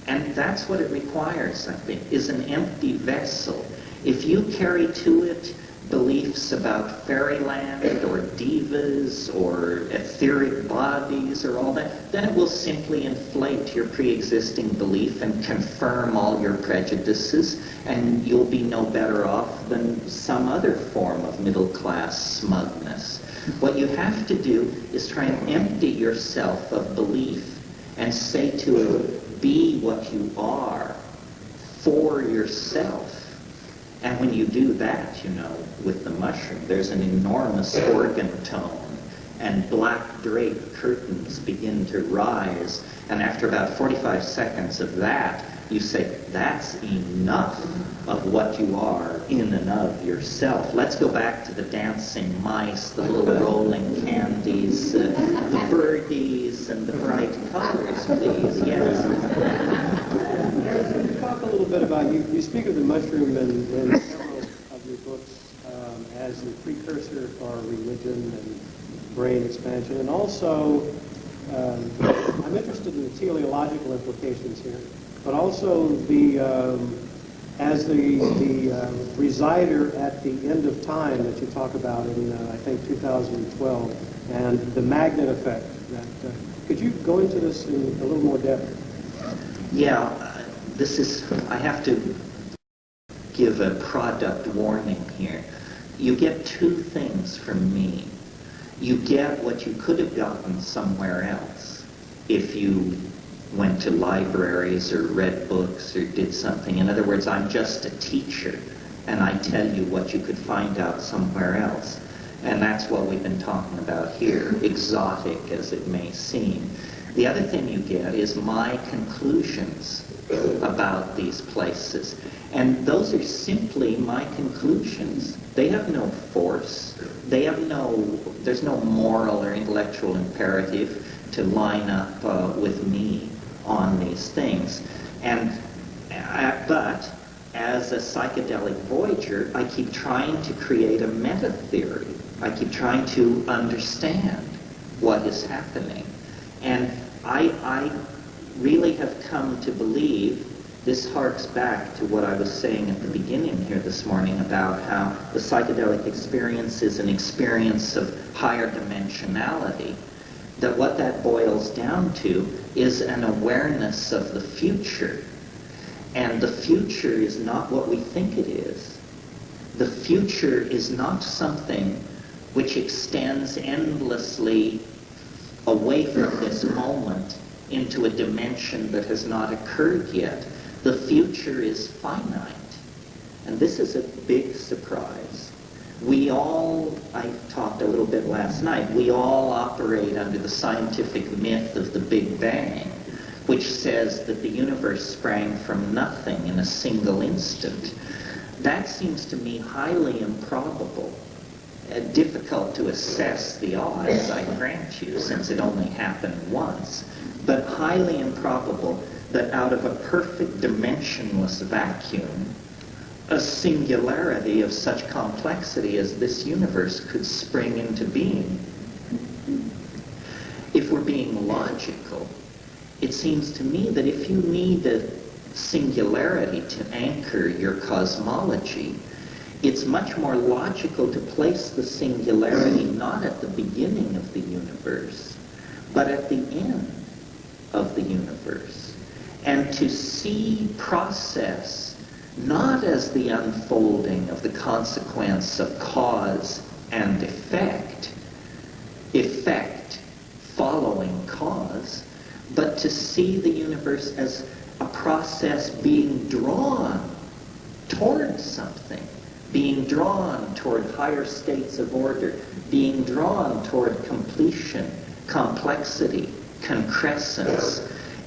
And that's what it requires, I think, is an empty vessel. If you carry to it beliefs about fairyland or divas or etheric bodies or all that, then it will simply inflate your pre-existing belief and confirm all your prejudices, and you'll be no better off than some other form of middle-class smugness. What you have to do is try and empty yourself of belief and say to it, be what you are for yourself. And when you do that, you know, with the mushroom, there's an enormous organ tone, and black draped curtains begin to rise. And after about 45 seconds of that, you say, that's enough of what you are in and of yourself. Let's go back to the dancing mice, the little rolling candies, these and the bright colors, please. Yes. Can you talk a little bit about, you speak of the mushroom in several of your books as the precursor for religion and brain expansion, and also I'm interested in the teleological implications here, but also as the resider at the end of time that you talk about in I think 2012, and the magnet effect. Could you go into this in a little more depth? Yeah, I have to give a product warning here. You get two things from me. You get what you could have gotten somewhere else if you went to libraries or read books or did something. In other words, I'm just a teacher, and I tell you what you could find out somewhere else. And that's what we've been talking about here, exotic as it may seem. The other thing you get is my conclusions about these places. And those are simply my conclusions. They have no force. There's no moral or intellectual imperative to line up with me on these things. But as a psychedelic voyager, I keep trying to create a meta-theory. I keep trying to understand what is happening. And I really have come to believe, this harks back to what I was saying at the beginning here this morning about how the psychedelic experience is an experience of higher dimensionality, that what that boils down to is an awareness of the future. And the future is not what we think it is. The future is not something which extends endlessly away from this moment into a dimension that has not occurred yet. The future is finite. And this is a big surprise. I talked a little bit last night, we all operate under the scientific myth of the Big Bang, which says that the universe sprang from nothing in a single instant. That seems to me highly improbable. Difficult to assess the odds, I grant you, since it only happened once, but highly improbable that out of a perfect dimensionless vacuum, a singularity of such complexity as this universe could spring into being. If we're being logical, it seems to me that if you need a singularity to anchor your cosmology, it's much more logical to place the singularity not at the beginning of the universe, but at the end of the universe, and to see process not as the unfolding of the consequence of cause and effect, effect following cause, but to see the universe as a process being drawn toward something, being drawn toward higher states of order, being drawn toward completion, complexity, concrescence.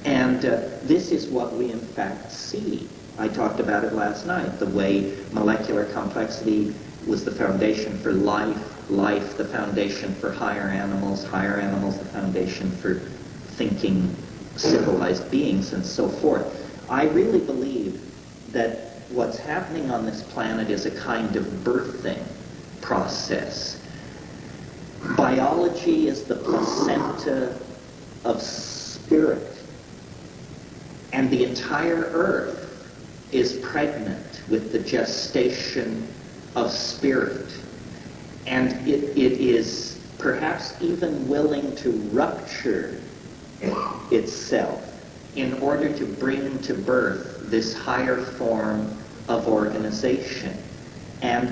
And this is what we in fact see. I talked about it last night, the way molecular complexity was the foundation for life, life the foundation for higher animals the foundation for thinking civilized beings, and so forth. I really believe that what's happening on this planet is a kind of birthing process. Biology is the placenta of spirit, and the entire earth is pregnant with the gestation of spirit. And it is perhaps even willing to rupture itself in order to bring to birth this higher form of organization. And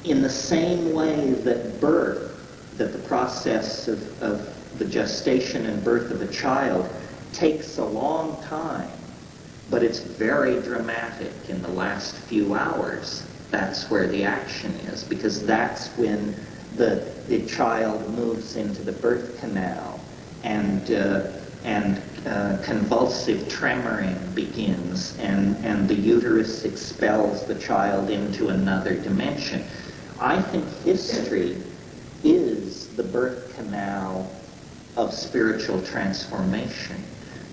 in the same way that that the process of the gestation and birth of a child takes a long time, but it's very dramatic in the last few hours, that's where the action is, because that's when the child moves into the birth canal and convulsive tremoring begins, and the uterus expels the child into another dimension. I think history is the birth canal of spiritual transformation.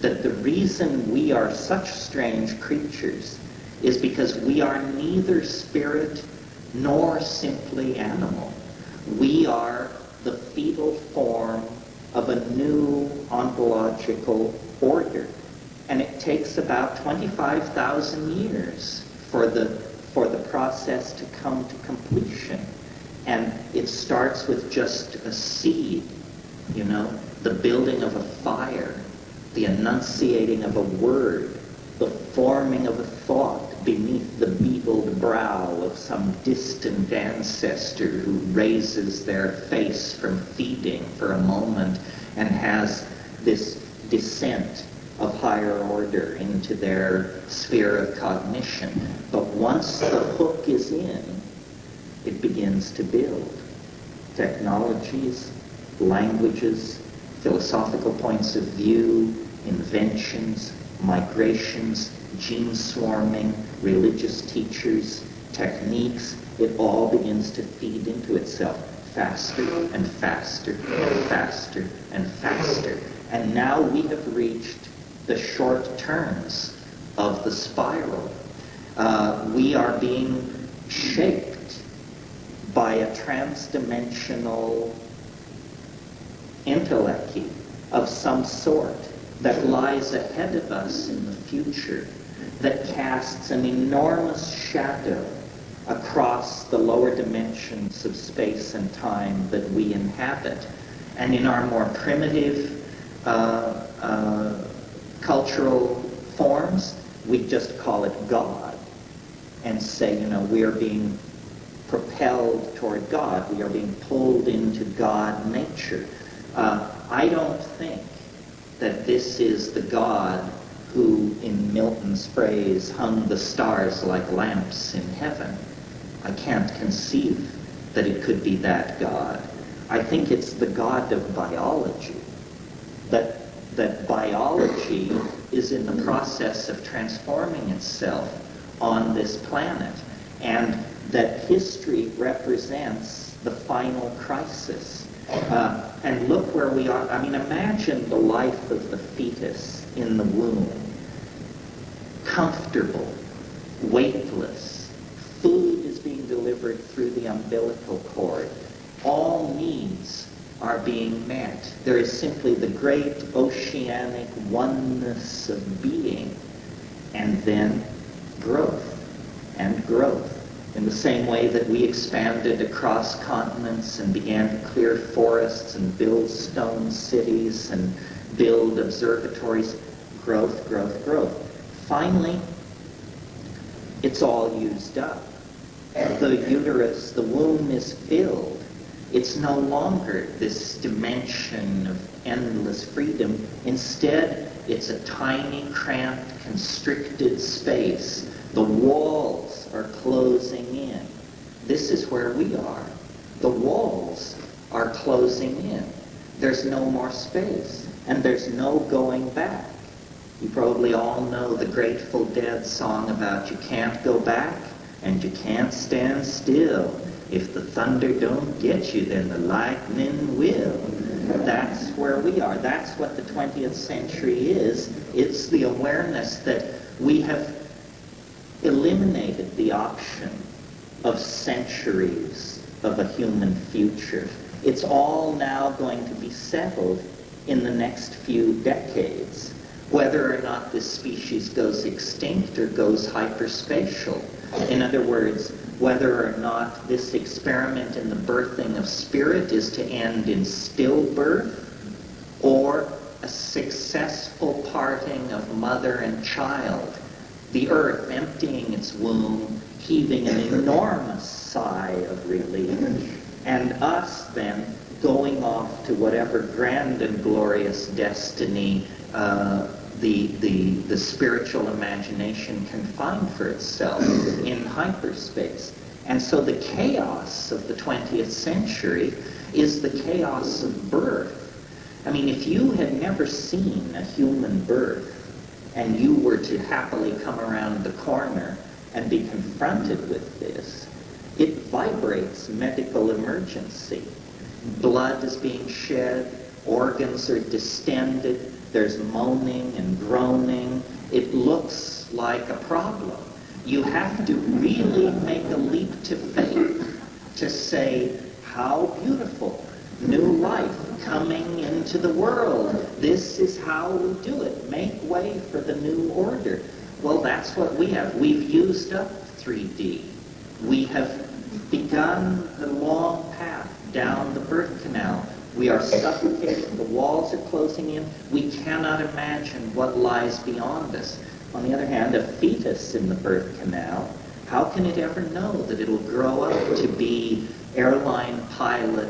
That the reason we are such strange creatures is because we are neither spirit nor simply animal. We are the fetal form of a new ontological order. And it takes about 25,000 years for the process to come to completion. And it starts with just a seed, you know, the building of a fire, the enunciating of a word, the forming of a thought beneath the beetled brow of some distant ancestor who raises their face from feeding for a moment and has this descent of higher order into their sphere of cognition. But once the hook is in, it begins to build. Technologies, languages, philosophical points of view, inventions, migrations, gene swarming, religious teachers, techniques, it all begins to feed into itself faster and faster and faster and faster. And now we have reached the short turns of the spiral. We are being shaped by a transdimensional entelechy of some sort that lies ahead of us in the future, that casts an enormous shadow across the lower dimensions of space and time that we inhabit. And in our more primitive cultural forms, we just call it God and say, you know, we are being propelled toward God. We are being pulled into God nature. I don't think that this is the God who, in Milton's phrase, hung the stars like lamps in heaven. I can't conceive that it could be that God. I think it's the God of biology. That biology is in the process of transforming itself on this planet, and that history represents the final crisis. And look where we are. I mean, imagine the life of the fetus in the womb. Comfortable, weightless. Food is being delivered through the umbilical cord. All needs are being met. There is simply the great oceanic oneness of being, and then growth and growth. In the same way that we expanded across continents and began to clear forests and build stone cities and build observatories, growth, growth, growth. Finally, it's all used up. The uterus, the womb is filled. It's no longer this dimension of endless freedom. Instead, it's a tiny, cramped, constricted space. The walls are closing in. This is where we are. The walls are closing in. There's no more space, and there's no going back. You probably all know the Grateful Dead song about you can't go back and you can't stand still. If the thunder don't get you, then the lightning will. That's where we are. That's what the 20th century is. It's the awareness that we have eliminated the option of centuries of a human future. It's all now going to be settled in the next few decades, whether or not this species goes extinct or goes hyperspatial. In other words, whether or not this experiment in the birthing of spirit is to end in stillbirth or a successful parting of mother and child, the earth emptying its womb, heaving an enormous sigh of relief, and us then going off to whatever grand and glorious destiny the spiritual imagination can find for itself in hyperspace. And so the chaos of the 20th century is the chaos of birth. I mean, if you had never seen a human birth and you were to happily come around the corner and be confronted with this, it vibrates medical emergency. Blood is being shed, organs are distended, there's moaning and groaning. It looks like a problem. You have to really make a leap to faith to say, how beautiful, new life coming into the world. This is how we do it. Make way for the new order. Well, that's what we have. We've used up 3D. We have begun the long path down the birth canal. We are suffocating. The walls are closing in. We cannot imagine what lies beyond us. On the other hand, a fetus in the birth canal, how can it ever know that it'll grow up to be airline pilot,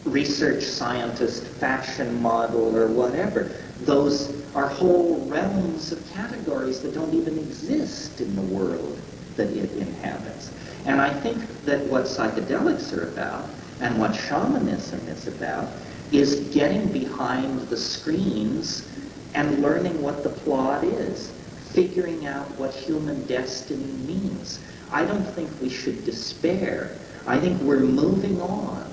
research scientist, fashion model, or whatever? Those are whole realms of categories that don't even exist in the world that it inhabits. And I think that what psychedelics are about, and what shamanism is about, is getting behind the screens and learning what the plot is, figuring out what human destiny means. I don't think we should despair. I think we're moving on.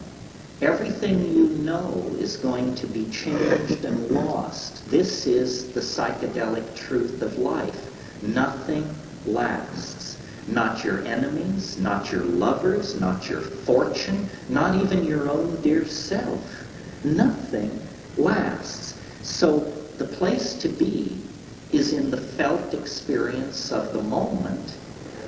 Everything you know is going to be changed and lost. This is the psychedelic truth of life. Nothing lasts. Not your enemies, not your lovers, not your fortune, not even your own dear self. Nothing lasts. So the place to be is in the felt experience of the moment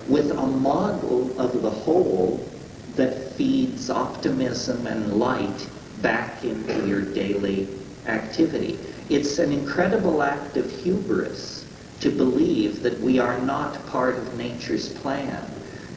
with a model of the whole that feeds optimism and light back into your daily activity. It's an incredible act of hubris to believe that we are not part of nature's plan,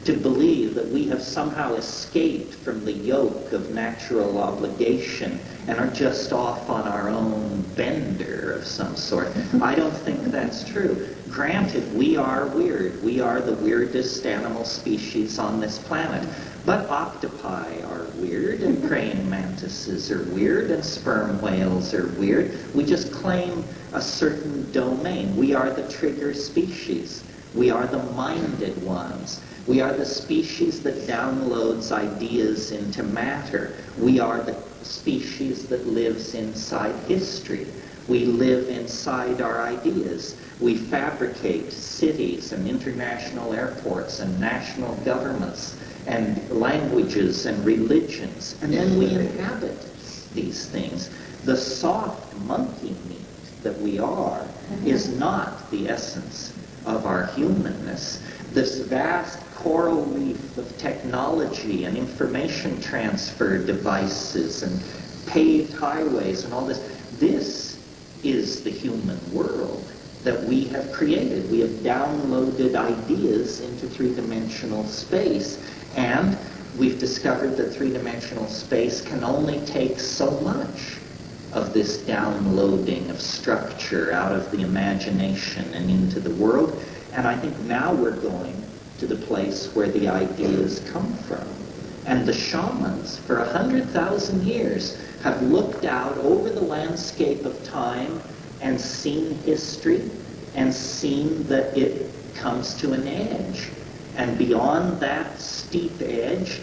to believe that we have somehow escaped from the yoke of natural obligation and are just off on our own bender of some sort. I don't think that's true. Granted, we are weird. We are the weirdest animal species on this planet. But octopi are weird, and praying mantises are weird, and sperm whales are weird. We just claim a certain domain. We are the trigger species. We are the minded ones. We are the species that downloads ideas into matter. We are the species that lives inside history. We live inside our ideas. We fabricate cities and international airports and national governments and languages and religions, and then we inhabit these things. The soft monkey meat that we are is not the essence of our humanness. This vast coral reef of technology and information transfer devices and paved highways and all this, this is the human world that we have created. We have downloaded ideas into three-dimensional space, and we've discovered that three-dimensional space can only take so much of this downloading of structure out of the imagination and into the world. And I think now we're going to the place where the ideas come from. And the shamans, for 100,000 years, have looked out over the landscape of time and seen history and seen that it comes to an edge. And beyond that steep edge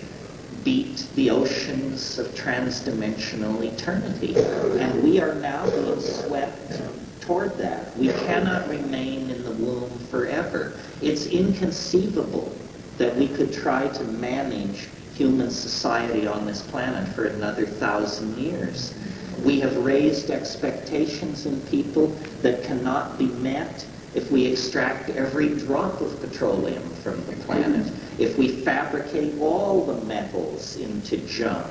beat the oceans of transdimensional eternity. And we are now being swept toward that. We cannot remain in the womb forever. It's inconceivable that we could try to manage human society on this planet for another 1,000 years. We have raised expectations in people that cannot be met if we extract every drop of petroleum from the planet, if we fabricate all the metals into junk.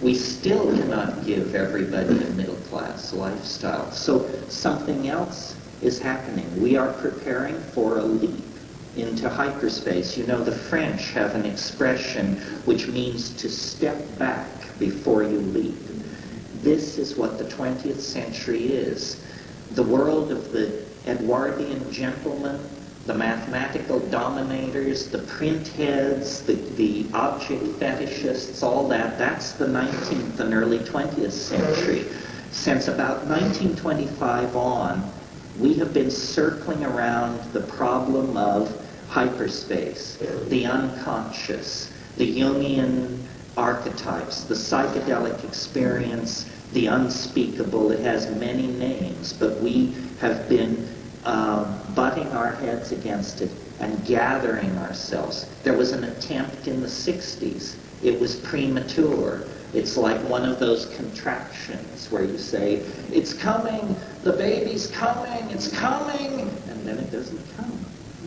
We still cannot give everybody a middle-class lifestyle. So something else is happening. We are preparing for a leap into hyperspace. You know, the French have an expression which means to step back before you leap. This is what the 20th century is. The world of the Edwardian gentlemen, the mathematical dominators, the print heads, the object fetishists, all that, that's the 19th and early 20th century. Since about 1925 on, we have been circling around the problem of hyperspace, the unconscious, the Jungian archetypes, the psychedelic experience, the unspeakable. It has many names, but we have been butting our heads against it and gathering ourselves. There was an attempt in the 60s. It was premature. It's like one of those contractions where you say, it's coming, the baby's coming, it's coming, and then it doesn't come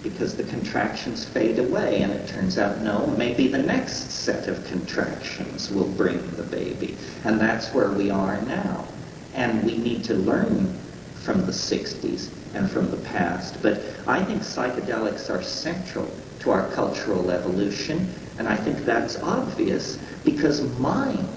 because the contractions fade away, and it turns out, no, maybe the next set of contractions will bring the baby. And that's where we are now. And we need to learn from the 60s and from the past. But I think psychedelics are central to our cultural evolution, and I think that's obvious because mind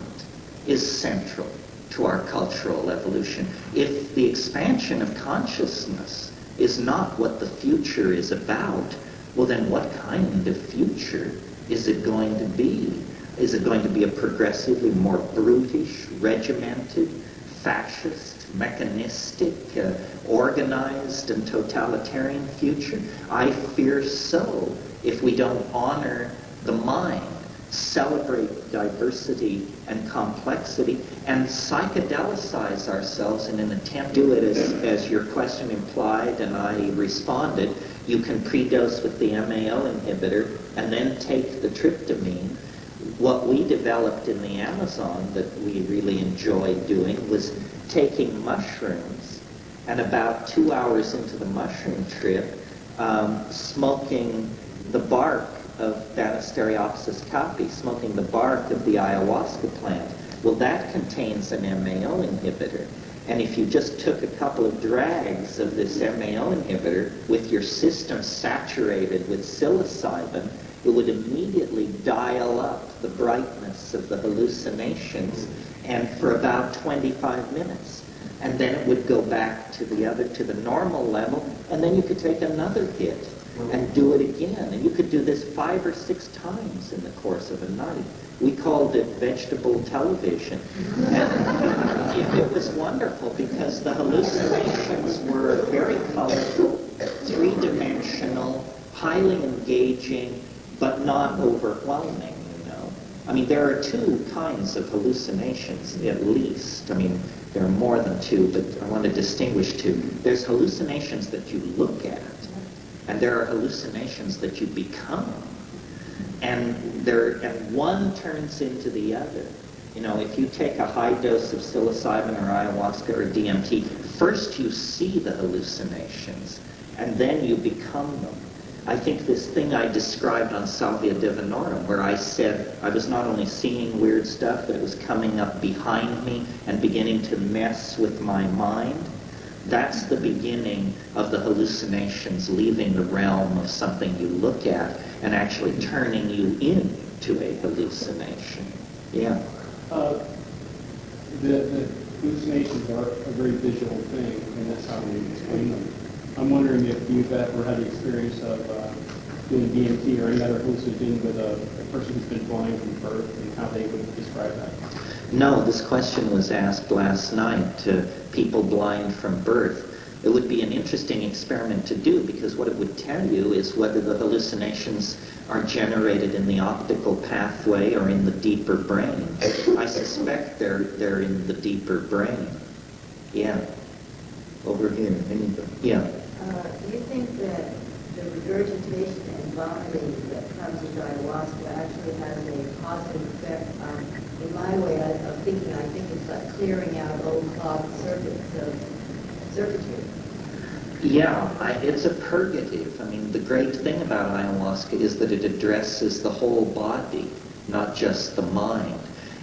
is central to our cultural evolution. If the expansion of consciousness is not what the future is about, well then what kind of future is it going to be? Is it going to be a progressively more brutish, regimented, fascist, mechanistic, organized and totalitarian future? I fear so, if we don't honor the mind, celebrate diversity and complexity, and psychedelicize ourselves in an attempt to do it as your question implied and I responded. You can predose with the MAO inhibitor and then take the tryptamine. What we developed in the Amazon that we really enjoyed doing was taking mushrooms and about 2 hours into the mushroom trip, smoking the bark of Banisteriopsis caapi, smoking the bark of the ayahuasca plant. Well, that contains an MAO inhibitor. And if you just took a couple of drags of this MAO inhibitor with your system saturated with psilocybin, it would immediately dial up the brightness of the hallucinations, and for about 25 minutes. And then it would go back to the normal level, and then you could take another hit and do it again. And you could do this 5 or 6 times in the course of a night. We called it vegetable television. And it was wonderful because the hallucinations were very colorful, 3-dimensional, highly engaging, but not overwhelming, you know. I mean, there are 2 kinds of hallucinations, at least. I mean, there are more than 2, but I want to distinguish 2. There's hallucinations that you look at, and there are hallucinations that you become. And one turns into the other. You know, if you take a high dose of psilocybin or ayahuasca or DMT, first you see the hallucinations, and then you become them. I think this thing I described on Salvia Divinorum, where I said I was not only seeing weird stuff, but it was coming up behind me and beginning to mess with my mind. That's the beginning of the hallucinations leaving the realm of something you look at and actually turning you into a hallucination. Yeah. The hallucinations are a very visual thing, and that's how we explain them. I'm wondering if you've ever had the experience of doing DMT or any other hallucinogen with a person who's been blind from birth, and how they would describe that. No, this question was asked last night to people blind from birth. It would be an interesting experiment to do, because what it would tell you is whether the hallucinations are generated in the optical pathway or in the deeper brain. I suspect they're in the deeper brain. Yeah. Over here. Yeah. Do you think that the regurgitation and vomiting that comes with ayahuasca actually has a positive effect on, in my way of thinking, I think it's like clearing out old clogged circuits of circuitry? Yeah, it's a purgative. I mean, the great thing about ayahuasca is that it addresses the whole body, not just the mind.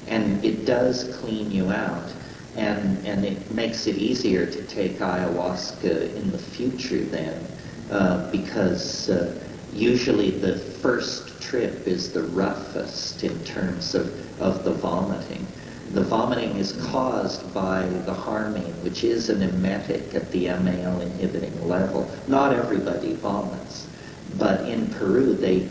And it does clean you out. And it makes it easier to take ayahuasca in the future then, because usually the first trip is the roughest in terms of the vomiting. The vomiting is caused by the harmine, which is an emetic at the MAO inhibiting level. Not everybody vomits, but in Peru they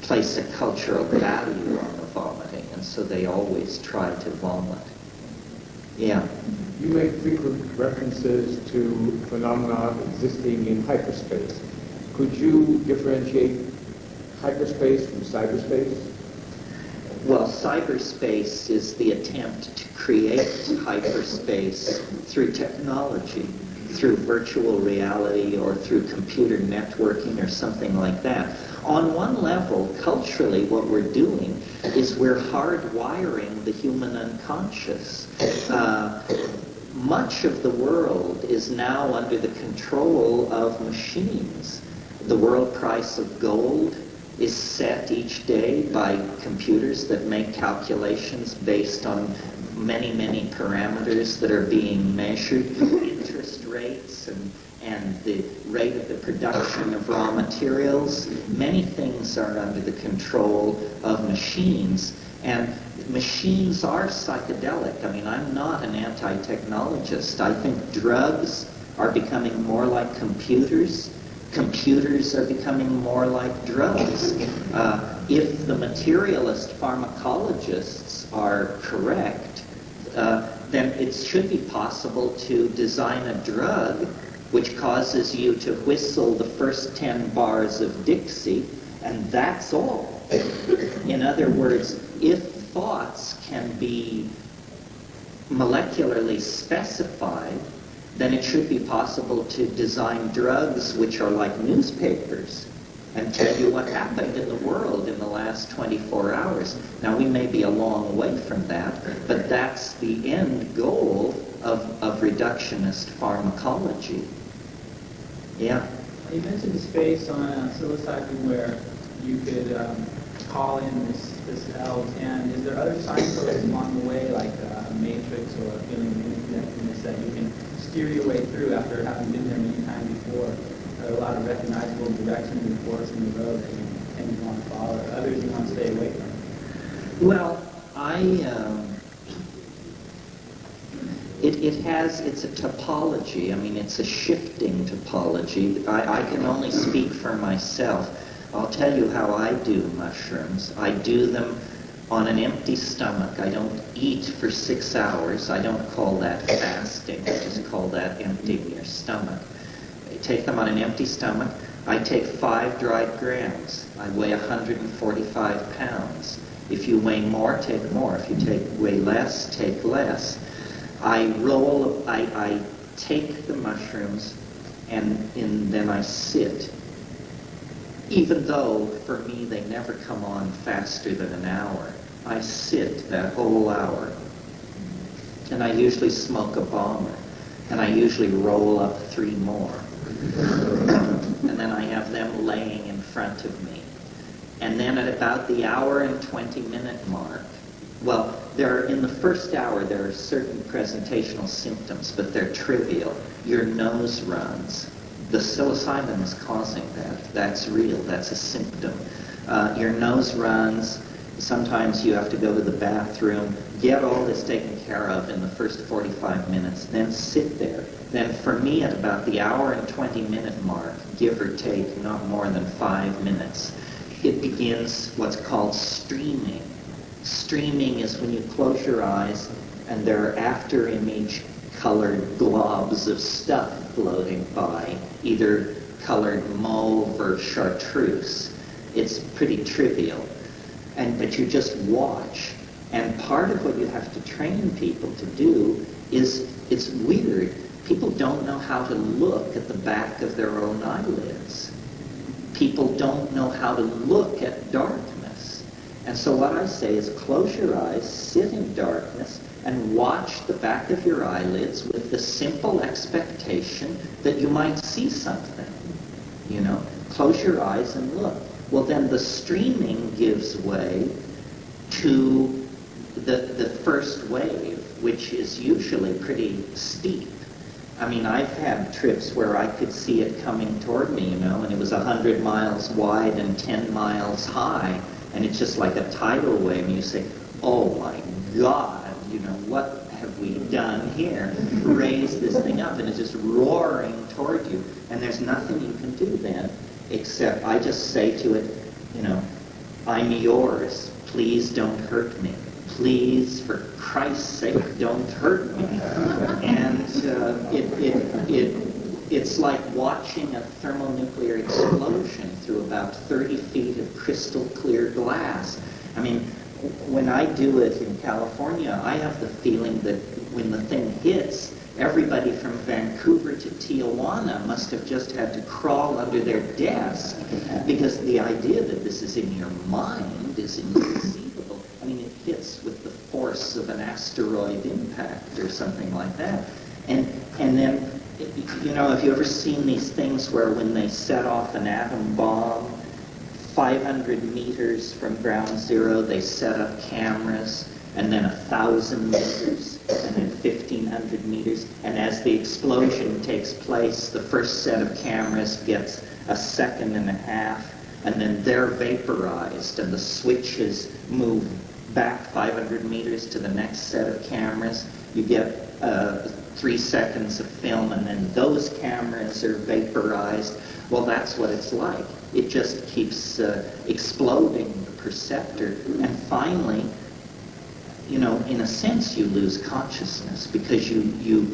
place a cultural value on the vomiting, and so they always try to vomit. Yeah. You make frequent references to phenomena existing in hyperspace. Could you differentiate hyperspace from cyberspace? Well, cyberspace is the attempt to create hyperspace through technology, through virtual reality or through computer networking or something like that. On one level, culturally, what we're doing is we're hardwiring the human unconscious. Much of the world is now under the control of machines. The world price of gold is set each day by computers that make calculations based on many, many parameters that are being measured, interest rates and the rate of the production of raw materials. Many things are under the control of machines, and machines are psychedelic. I mean, I'm not an anti-technologist. I think drugs are becoming more like computers. Computers are becoming more like drugs. If the materialist pharmacologists are correct, then it should be possible to design a drug which causes you to whistle the first 10 bars of Dixie, and that's all. In other words, if thoughts can be molecularly specified, then it should be possible to design drugs which are like newspapers and tell you what happened in the world in the last 24 hours. Now, we may be a long way from that, but that's the end goal of reductionist pharmacology. Yeah? You mentioned space on psilocybin where you could call in this L10. Is there other signposts along the way, like a matrix or a feeling of interconnectedness that you can steer your way through after having been there many times before? Are there a lot of recognizable directions and forks in the road that you want to follow, or others you want to stay away from? Well, it's a topology. I mean, it's a shifting topology. I can only speak for myself. I'll tell you how I do mushrooms. I do them on an empty stomach. I don't eat for 6 hours. I don't call that fasting. I just call that emptying your stomach. I take them on an empty stomach. I take 5 dried grams. I weigh 145 pounds. If you weigh more, take more. If you weigh less, take less. I take the mushrooms and then I sit. Even though, for me, they never come on faster than an hour. I sit that whole hour. And I usually smoke a bomber. And I usually roll up 3 more. And then I have them laying in front of me. And then at about the hour and 20-minute mark, well, in the first hour, there are certain presentational symptoms, but they're trivial. Your nose runs. The psilocybin is causing that. That's real. That's a symptom. Your nose runs. Sometimes you have to go to the bathroom. Get all this taken care of in the first 45 minutes. Then sit there. Then for me, at about the hour and 20-minute mark, give or take, not more than 5 minutes, it begins what's called streaming. Streaming is when you close your eyes and there are after-image colored globs of stuff floating by, either colored mauve or chartreuse. It's pretty trivial. But you just watch. And part of what you have to train people to do is, it's weird, people don't know how to look at the back of their own eyelids. People don't know how to look at darkness. And so what I say is close your eyes, sit in darkness, and watch the back of your eyelids with the simple expectation that you might see something. You know, close your eyes and look. Well, then the streaming gives way to the first wave, which is usually pretty steep. I mean, I've had trips where I could see it coming toward me, you know, and it was 100 miles wide and 10 miles high, and it's just like a tidal wave, and you say, oh my God, you know, what have we done here? Raise this thing up, and it's just roaring toward you, and there's nothing you can do then, except I just say to it, you know, I'm yours, please don't hurt me. Please, for Christ's sake, don't hurt me. And it's like watching a thermonuclear explosion through about 30 feet of crystal clear glass. I mean, when I do it in California, I have the feeling that when the thing hits, everybody from Vancouver to Tijuana must have just had to crawl under their desk, because the idea that this is in your mind is inconceivable. I mean, it hits with the force of an asteroid impact or something like that. And then, you know, have you ever seen these things where when they set off an atom bomb, 500 meters from ground zero, they set up cameras, and then 1,000 meters, and then 1,500 meters, and as the explosion takes place, the first set of cameras gets a second and a half, and then they're vaporized, and the switches move back 500 meters to the next set of cameras. You get 3 seconds of film, and then those cameras are vaporized. Well, that's what it's like. It just keeps exploding the perceptor, and finally, you know, in a sense, you lose consciousness because you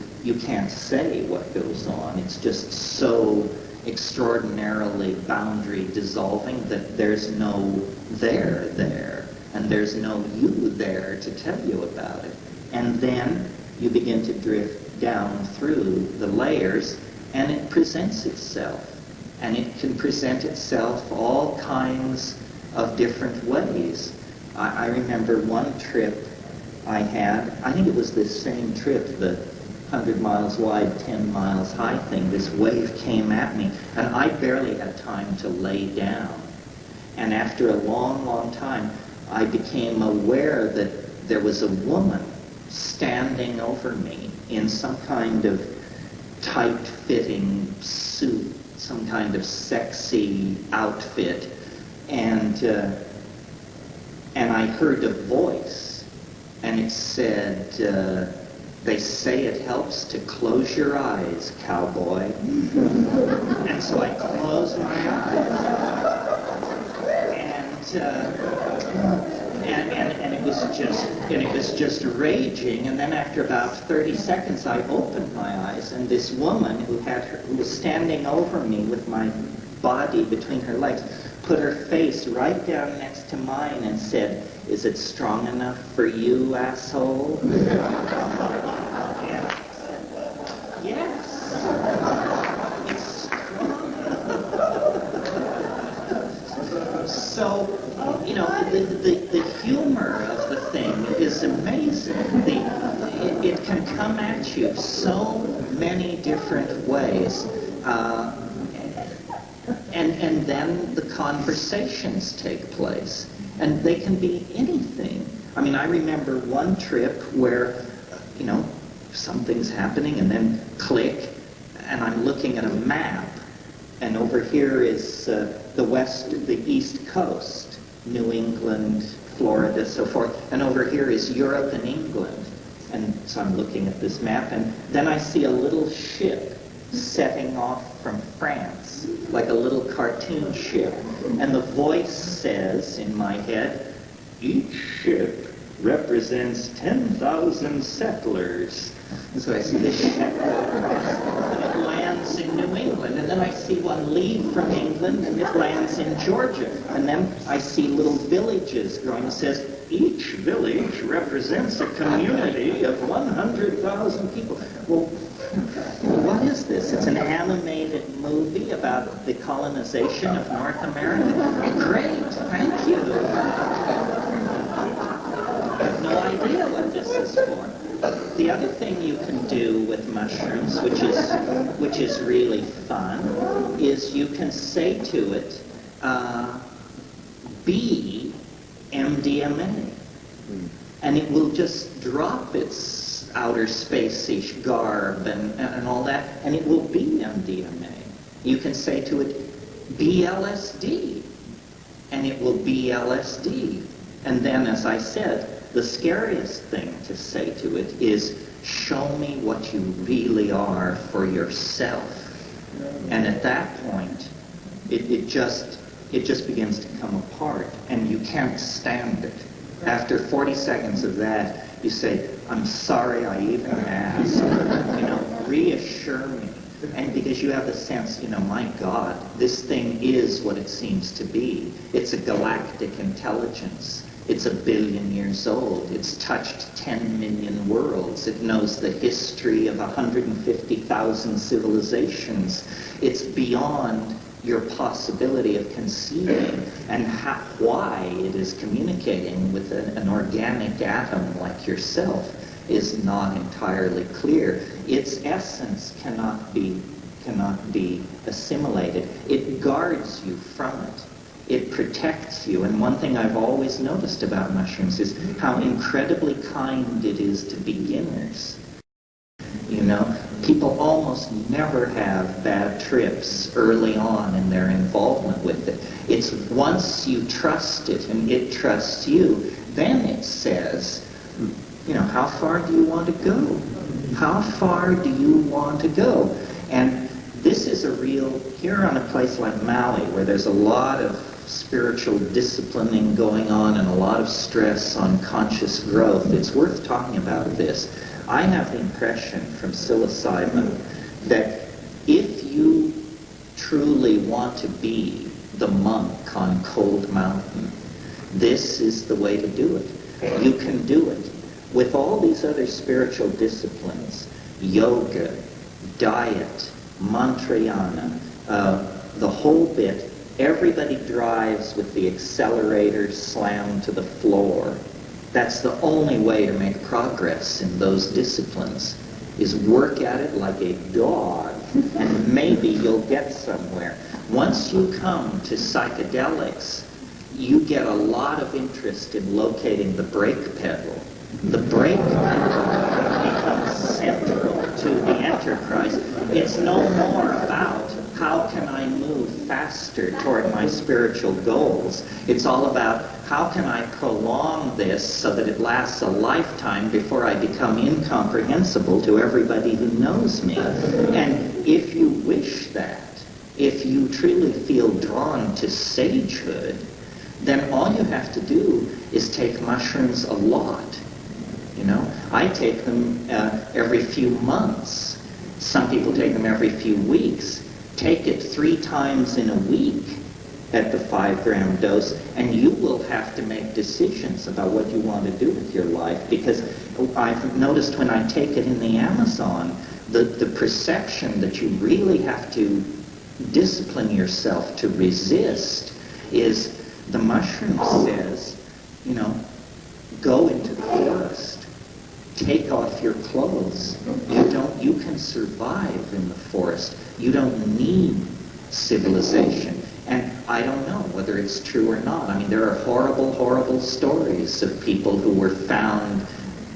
can't say what goes on. It's just so extraordinarily boundary dissolving that there's no there, and there's no you there to tell you about it. And then you begin to drift down through the layers, and it presents itself. And it can present itself all kinds of different ways. I remember one trip I had, I think it was this same trip, the 100 miles wide, 10 miles high thing. This wave came at me, and I barely had time to lay down. And after a long, long time, I became aware that there was a woman standing over me in some kind of tight-fitting suit, some kind of sexy outfit, and I heard a voice, and it said, "They say it helps to close your eyes, cowboy." And so I closed my eyes, and it was just raging. And then after about 30 seconds, I opened my eyes, and this woman who was standing over me with my body between her legs put her face right down next to mine and said, "Is it strong enough for you, asshole?" And I said, "Yes, it's strong." So, you know, the humor of the thing is amazing. It can come at you so many different ways. And then the conversations take place. And they can be anything. I mean, I remember one trip where, you know, something's happening and then click, and I'm looking at a map, and over here is the East Coast, New England, Florida, so forth, and over here is Europe and England. And so I'm looking at this map, and then I see a little ship setting off from France, like a little cartoon ship. And the voice says in my head, "Each ship represents 10,000 settlers." And so I see this ship and it lands in New England. And then I see one leave from England and it lands in Georgia. And then I see little villages growing. It says, "Each village represents a community of 100,000 people." Well, what is this? It's an animated movie about the colonization of North America? Great, thank you. I have no idea what this is for. The other thing you can do with mushrooms, which is really fun, is you can say to it, "Be MDMA," and it will just drop its outer space-ish garb and all that, and it will be MDMA. You can say to it, "Be LSD," and it will be LSD. And then, as I said, the scariest thing to say to it is, "Show me what you really are for yourself." And at that point, it just begins to come apart, and you can't stand it. After 40 seconds of that, you say, "I'm sorry I even asked. You know, reassure me." And because you have the sense, you know, my God, this thing is what it seems to be. It's a galactic intelligence. It's 1 billion years old. It's touched 10 million worlds. It knows the history of 150,000 civilizations. It's beyond your possibility of conceiving, and why it is communicating with an organic atom like yourself is not entirely clear. Its essence cannot be assimilated. It guards you from it. It protects you. And one thing I've always noticed about mushrooms is how incredibly kind it is to beginners. You know, people almost never have bad trips early on in their involvement with it. It's once you trust it and it trusts you, then it says, you know, how far do you want to go? How far do you want to go? And this is a real, here on a place like Maui, where there's a lot of spiritual disciplining going on and a lot of stress on conscious growth, it's worth talking about this. I have the impression from psilocybin that if you truly want to be the monk on Cold Mountain, this is the way to do it. You can do it. With all these other spiritual disciplines, yoga, diet, mantrayana, the whole bit, everybody drives with the accelerator slammed to the floor. That's the only way to make progress in those disciplines, is work at it like a dog, and maybe you'll get somewhere. Once you come to psychedelics, you get a lot of interest in locating the brake pedal. The brake pedal becomes central to the enterprise. It's no more about how can I move faster toward my spiritual goals. It's all about how can I prolong this so that it lasts a lifetime before I become incomprehensible to everybody who knows me. And if you wish that, if you truly feel drawn to sagehood, then all you have to do is take mushrooms a lot. You know, I take them every few months. Some people take them every few weeks. Take it 3 times in a week at the 5-gram dose, and you will have to make decisions about what you want to do with your life. Because I've noticed when I take it in the Amazon, the perception that you really have to discipline yourself to resist is the mushroom says, you know, go into the forest. Take off your clothes. You can survive in the forest. You don't need civilization. And I don't know whether it's true or not. I mean, there are horrible, horrible stories of people who were found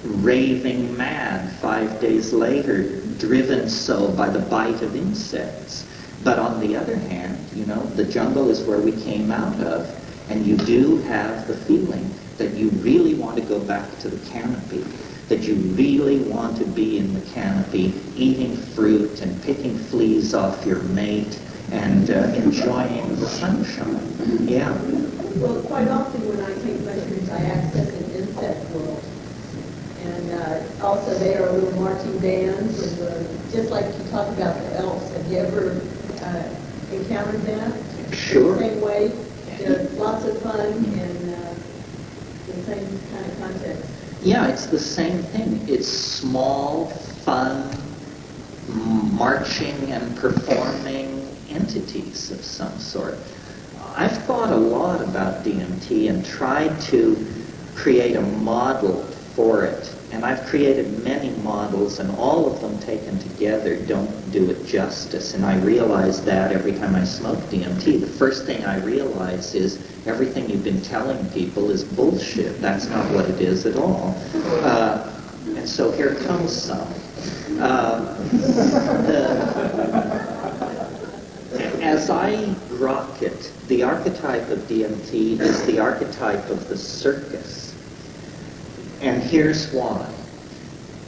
raving mad 5 days later, driven so by the bite of insects. But on the other hand, you know, the jungle is where we came out of, and you do have the feeling that you really want to go back to the canopy, that you really want to be in the canopy, eating fruit and picking fleas off your mate and enjoying the sunshine. Yeah. Well, quite often when I take mushrooms, I access an insect world. And also they are little marching bands, and just like you talk about the elves. Have you ever encountered that? Sure. The same way. They're lots of fun and the same kind of context. Yeah, it's the same thing. It's small, fun, marching and performing entities of some sort. I've thought a lot about DMT and tried to create a model for it. And I've created many models, and all of them taken together don't do it justice. And I realize that every time I smoke DMT. The first thing I realize is everything you've been telling people is bullshit. That's not what it is at all. And so here comes some. As I grok it, the archetype of DMT is the archetype of the circus. And here's why.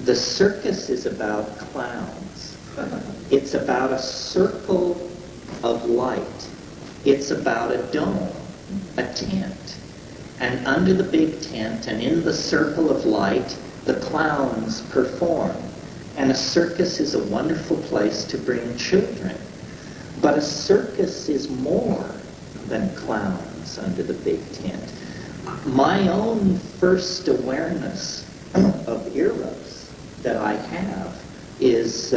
The circus is about clowns. It's about a circle of light. It's about a dome, a tent. And under the big tent and in the circle of light, the clowns perform. And a circus is a wonderful place to bring children. But a circus is more than clowns under the big tent. My own first awareness of eros that I have is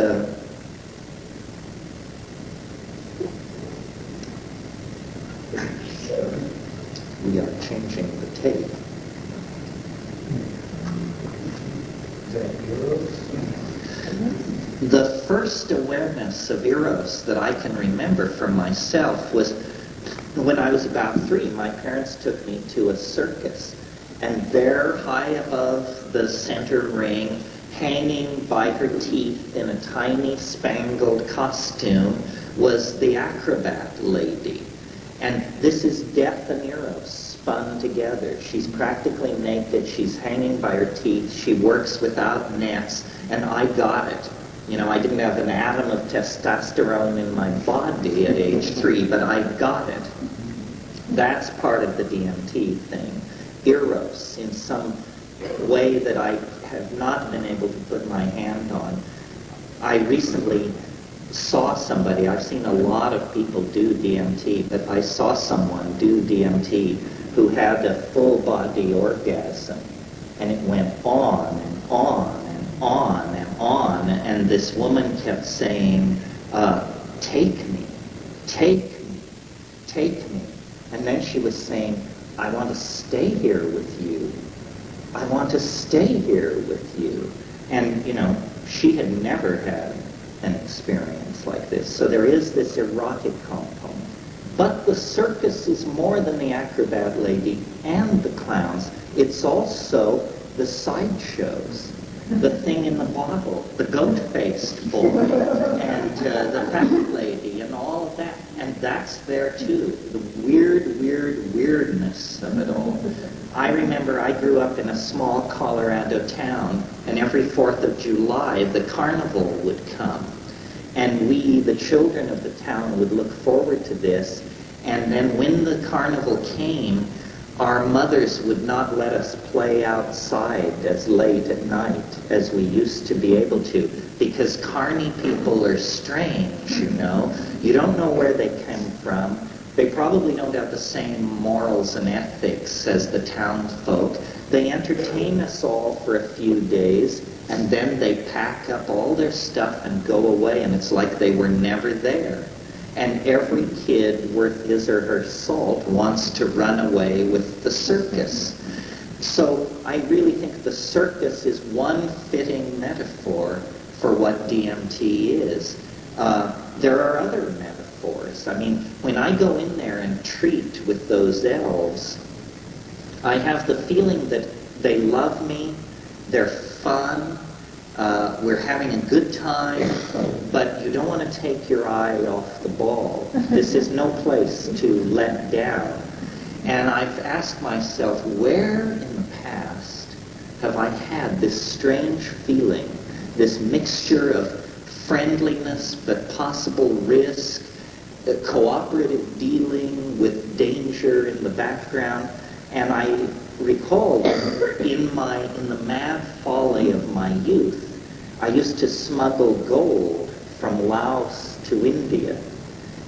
we are changing the tape. Is that eros? The first awareness of eros that I can remember for myself was when I was about 3. My parents took me to a circus, and there, high above the center ring, hanging by her teeth in a tiny spangled costume, was the acrobat lady. And this is Death and Eros spun together. She's practically naked. She's hanging by her teeth. She works without nets, and I got it. You know, I didn't have an atom of testosterone in my body at age 3, but I got it. That's part of the DMT thing. Eros, in some way that I have not been able to put my hand on. I recently saw somebody, I've seen a lot of people do DMT, but I saw someone do DMT who had a full body orgasm, and it went on and on and on and on, and this woman kept saying, take me, take me, take me. And then she was saying, I want to stay here with you. I want to stay here with you. And, you know, she had never had an experience like this. So there is this erotic component. But the circus is more than the acrobat lady and the clowns. It's also the sideshows. The thing in the bottle, the goat-faced boy, and the fat lady, and all of that. And that's there too, the weirdness of it all. I remember I grew up in a small Colorado town, and every 4th of July, the carnival would come. And we, the children of the town, would look forward to this. And then when the carnival came, our mothers would not let us play outside as late at night as we used to be able to, because carny people are strange, you know. You don't know where they came from. They probably don't have the same morals and ethics as the townfolk. They entertain us all for a few days, and then they pack up all their stuff and go away, and it's like they were never there. And every kid worth his or her salt wants to run away with the circus. So I really think the circus is one fitting metaphor for what DMT is. There are other metaphors. I mean, when I go in there and treat with those elves, I have the feeling that they love me, they're fun, we're having a good time, but you don't want to take your eye off the ball. This is no place to let down. And I've asked myself, where in the past have I had this strange feeling, this mixture of friendliness but possible risk, cooperative dealing with danger in the background? And I recall in the mad folly of my youth, I used to smuggle gold from Laos to India.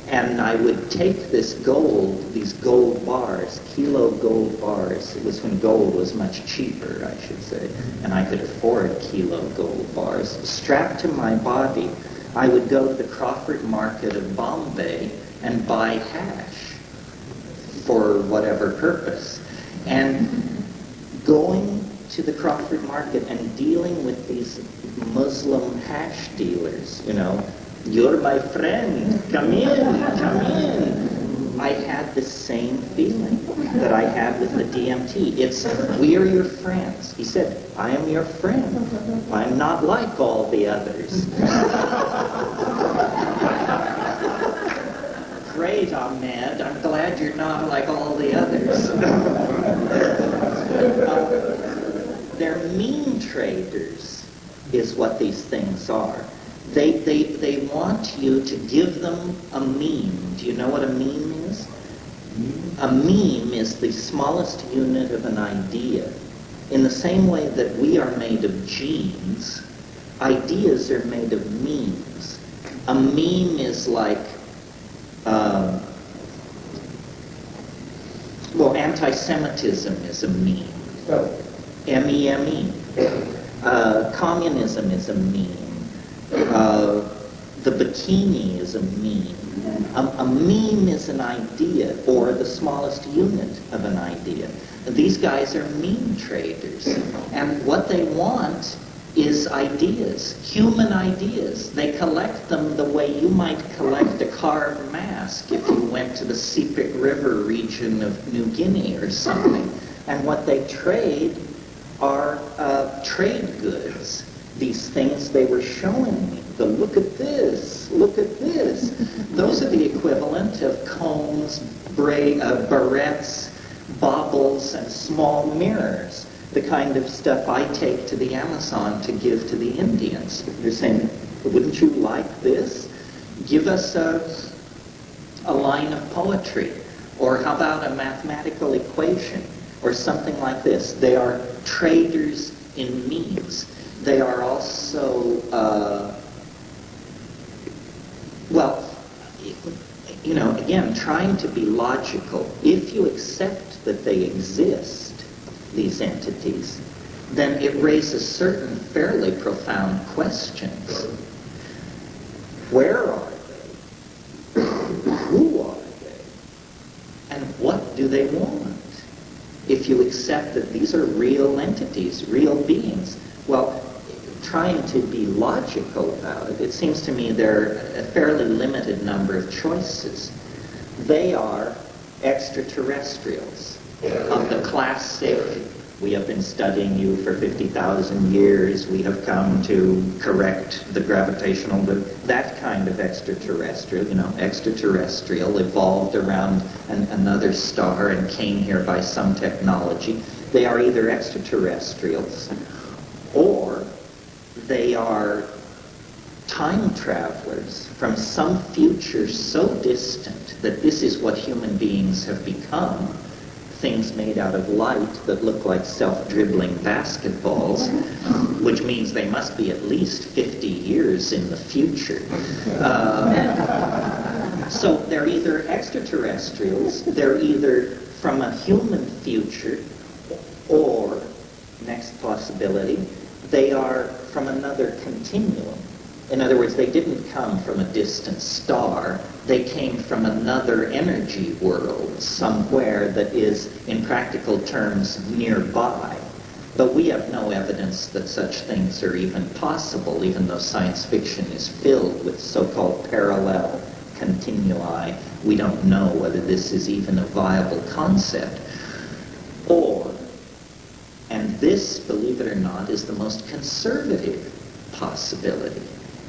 And I would take this gold, these gold bars, kilo gold bars. It was when gold was much cheaper, I should say, and I could afford kilo gold bars. Strapped to my body, I would go to the Crawford Market of Bombay and buy hash for whatever purpose. And going to the Crawford Market and dealing with these Muslim hash dealers, you know, you're my friend, come in. I had the same feeling that I had with the DMT. It's, we are your friends. He said, I am your friend. I'm not like all the others. Great, Ahmed. I'm glad you're not like all the others. They're mean traders, is what these things are. They want you to give them a meme. Do you know what a meme is? A meme is the smallest unit of an idea. In the same way that we are made of genes, ideas are made of memes. A meme is like, well, Anti-Semitism is a meme. So, M-E-M-E. Communism is a meme. The bikini is a meme. A meme is an idea, or the smallest unit of an idea. These guys are meme traders. And what they want is ideas, human ideas. They collect them the way you might collect a carved mask if you went to the Sepik River region of New Guinea or something. And what they trade are trade goods. These things they were showing me. The look at this, look at this. Those are the equivalent of combs, barrettes, baubles, and small mirrors. The kind of stuff I take to the Amazon to give to the Indians. You're saying, wouldn't you like this? Give us a line of poetry. Or how about a mathematical equation? Or something like this. They are traders in memes. They are also, again, trying to be logical. If you accept that they exist, these entities, then it raises certain fairly profound questions. Where are they? Who are they? And what do they want? If you accept that these are real entities, real beings, well, trying to be logical about it, it seems to me there are a fairly limited number of choices. They are extraterrestrials of the classic, we have been studying you for 50,000 years, we have come to correct the gravitational, that kind of extraterrestrial, extraterrestrial, evolved around another star and came here by some technology. They are either extraterrestrials or they are time travelers from some future so distant that this is what human beings have become, things made out of light that look like self-dribbling basketballs, which means they must be at least 50 years in the future. So they're either extraterrestrials, they're either from a human future, or, next possibility, they are from another continuum. In other words, they didn't come from a distant star. They came from another energy world somewhere that is, in practical terms, nearby. But we have no evidence that such things are even possible, even though science fiction is filled with so-called parallel continui. We don't know whether this is even a viable concept. Or, and this, believe it or not, is the most conservative possibility.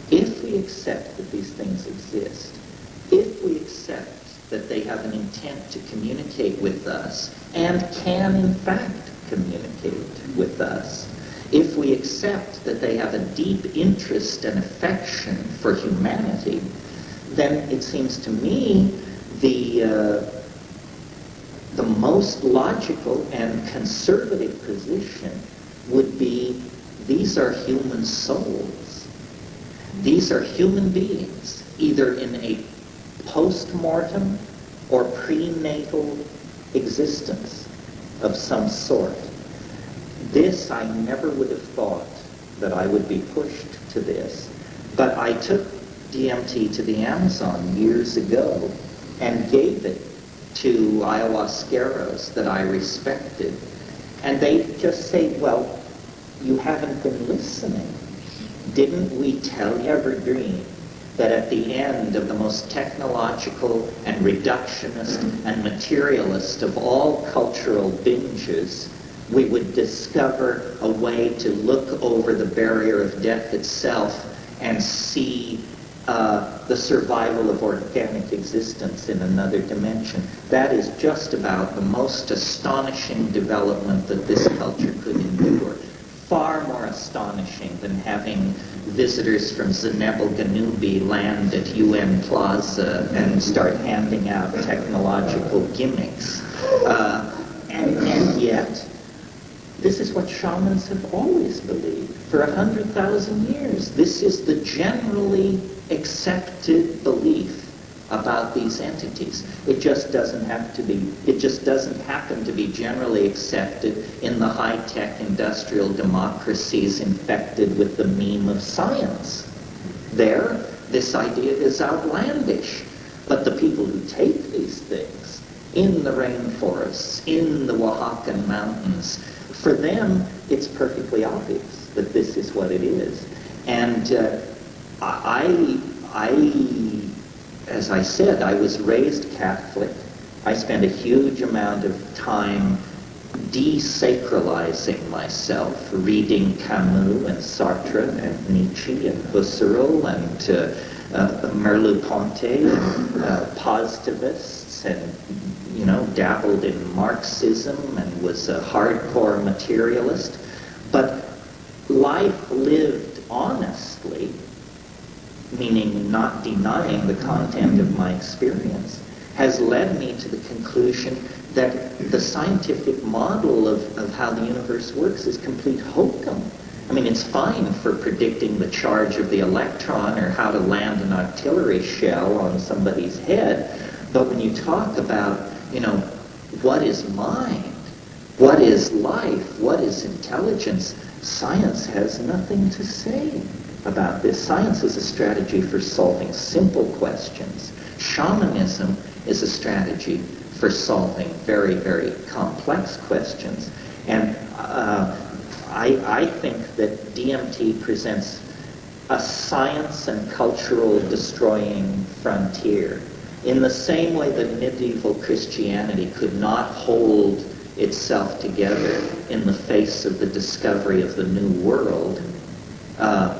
If we accept that these things exist, if we accept that they have an intent to communicate with us and can in fact communicate with us, if we accept that they have a deep interest and affection for humanity, then it seems to me the most logical and conservative position would be these are human souls. These are human beings, either in a post-mortem or prenatal existence of some sort. This, I never would have thought that I would be pushed to this, but I took DMT to the Amazon years ago and gave it to ayahuasqueros that I respected. And they just say, well, you haven't been listening. Didn't we tell you, ever dream, that at the end of the most technological and reductionist and materialist of all cultural binges, we would discover a way to look over the barrier of death itself and see the survival of organic existence in another dimension. That is just about the most astonishing development that this culture could endure. Far more astonishing than having visitors from Zenebel Ganubi land at UN Plaza and start handing out technological gimmicks. And yet, this is what shamans have always believed for 100,000 years. This is the generally accepted belief about these entities. It just doesn't happen to be generally accepted in the high-tech industrial democracies infected with the meme of science. There, this idea is outlandish. But the people who take these things in the rainforests, in the Oaxacan mountains, for them, it's perfectly obvious that this is what it is. And as I said, I was raised Catholic. I spent a huge amount of time desacralizing myself, reading Camus and Sartre and Nietzsche and Husserl and Merleau-Ponty and positivists, and dabbled in Marxism and was a hardcore materialist. But life lived honestly, meaning not denying the content of my experience, has led me to the conclusion that the scientific model of how the universe works is complete hokum. I mean, it's fine for predicting the charge of the electron or how to land an artillery shell on somebody's head, but when you talk about, what is mind, what is life, what is intelligence, science has nothing to say about this. Science is a strategy for solving simple questions. Shamanism is a strategy for solving very, very complex questions. And I think that DMT presents a science and cultural destroying frontier. In the same way that medieval Christianity could not hold itself together in the face of the discovery of the New World,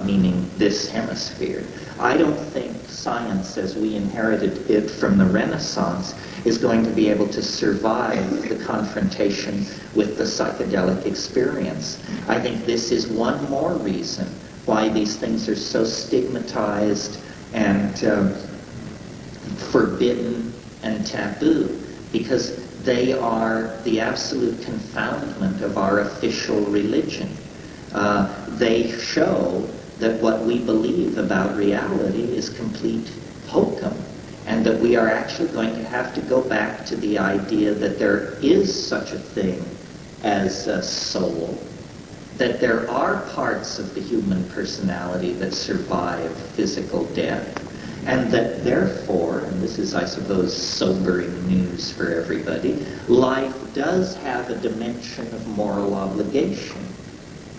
meaning this hemisphere, I don't think science, as we inherited it from the Renaissance, is going to be able to survive the confrontation with the psychedelic experience. I think this is one more reason why these things are so stigmatized and forbidden and taboo, because they are the absolute confoundment of our official religion. They show that what we believe about reality is complete hokum, and that we are actually going to have to go back to the idea that there is such a thing as a soul, that there are parts of the human personality that survive physical death, and that therefore, and this is, I suppose, sobering news for everybody, life does have a dimension of moral obligation.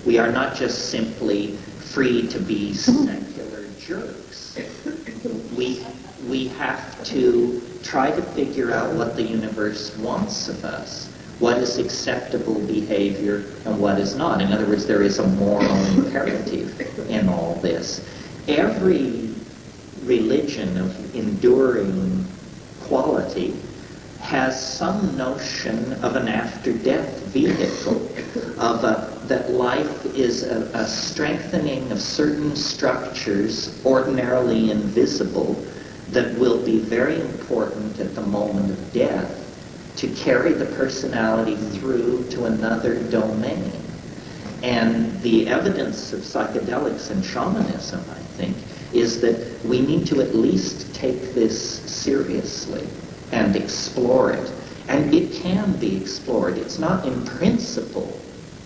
We are not just simply free to be secular jerks. We have to try to figure out what the universe wants of us, what is acceptable behavior and what is not. In other words, there is a moral imperative in all this. Every religion of enduring quality has some notion of an after-death vehicle, that life is a strengthening of certain structures ordinarily invisible that will be very important at the moment of death to carry the personality through to another domain. And the evidence of psychedelics and shamanism, I think, is that we need to at least take this seriously and explore it. And it can be explored. It's not in principle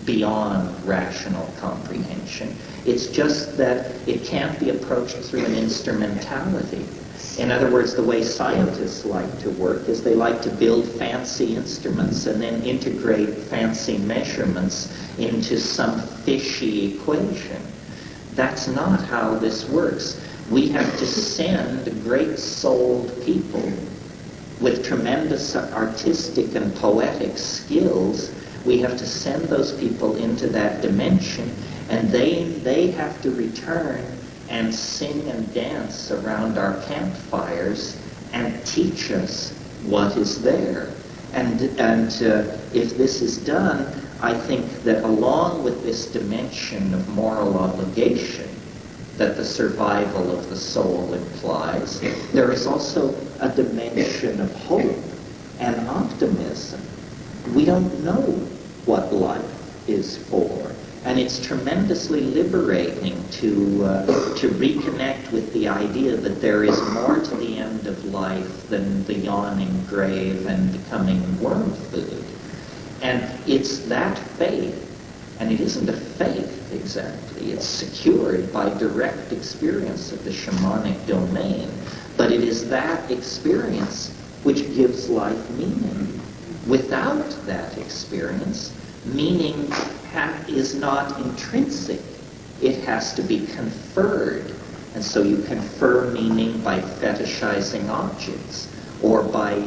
beyond rational comprehension. It's just that it can't be approached through an instrumentality. In other words, the way scientists like to work is they like to build fancy instruments and then integrate fancy measurements into some fishy equation. That's not how this works. We have to send great-souled people with tremendous artistic and poetic skills. We have to send those people into that dimension, and they have to return and sing and dance around our campfires and teach us what is there. And if this is done, I think that along with this dimension of moral obligation that the survival of the soul implies, there is also a dimension of hope and optimism. We don't know what life is for. And it's tremendously liberating to reconnect with the idea that there is more to the end of life than the yawning grave and becoming worm food. And it's that faith, and it isn't a faith exactly, it's secured by direct experience of the shamanic domain, but it is that experience which gives life meaning. Without that experience, meaning is not intrinsic. It has to be conferred. And so you confer meaning by fetishizing objects, or by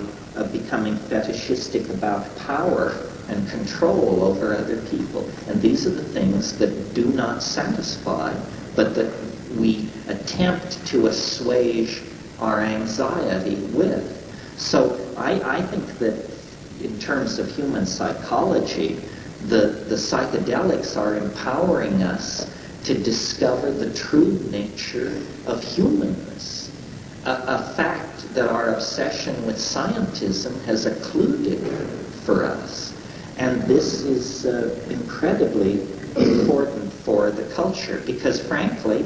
becoming fetishistic about power and control over other people. And these are the things that do not satisfy, but that we attempt to assuage our anxiety with. So I think that in terms of human psychology, the psychedelics are empowering us to discover the true nature of humanness, a fact that our obsession with scientism has occluded for us. And this is incredibly important for the culture, because frankly,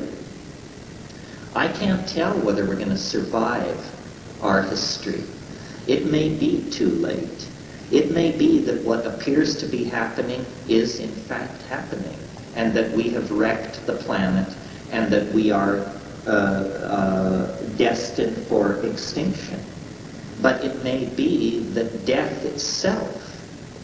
I can't tell whether we're going to survive our history. It may be too late. It may be that what appears to be happening is in fact happening, and that we have wrecked the planet, and that we are destined for extinction. But it may be that death itself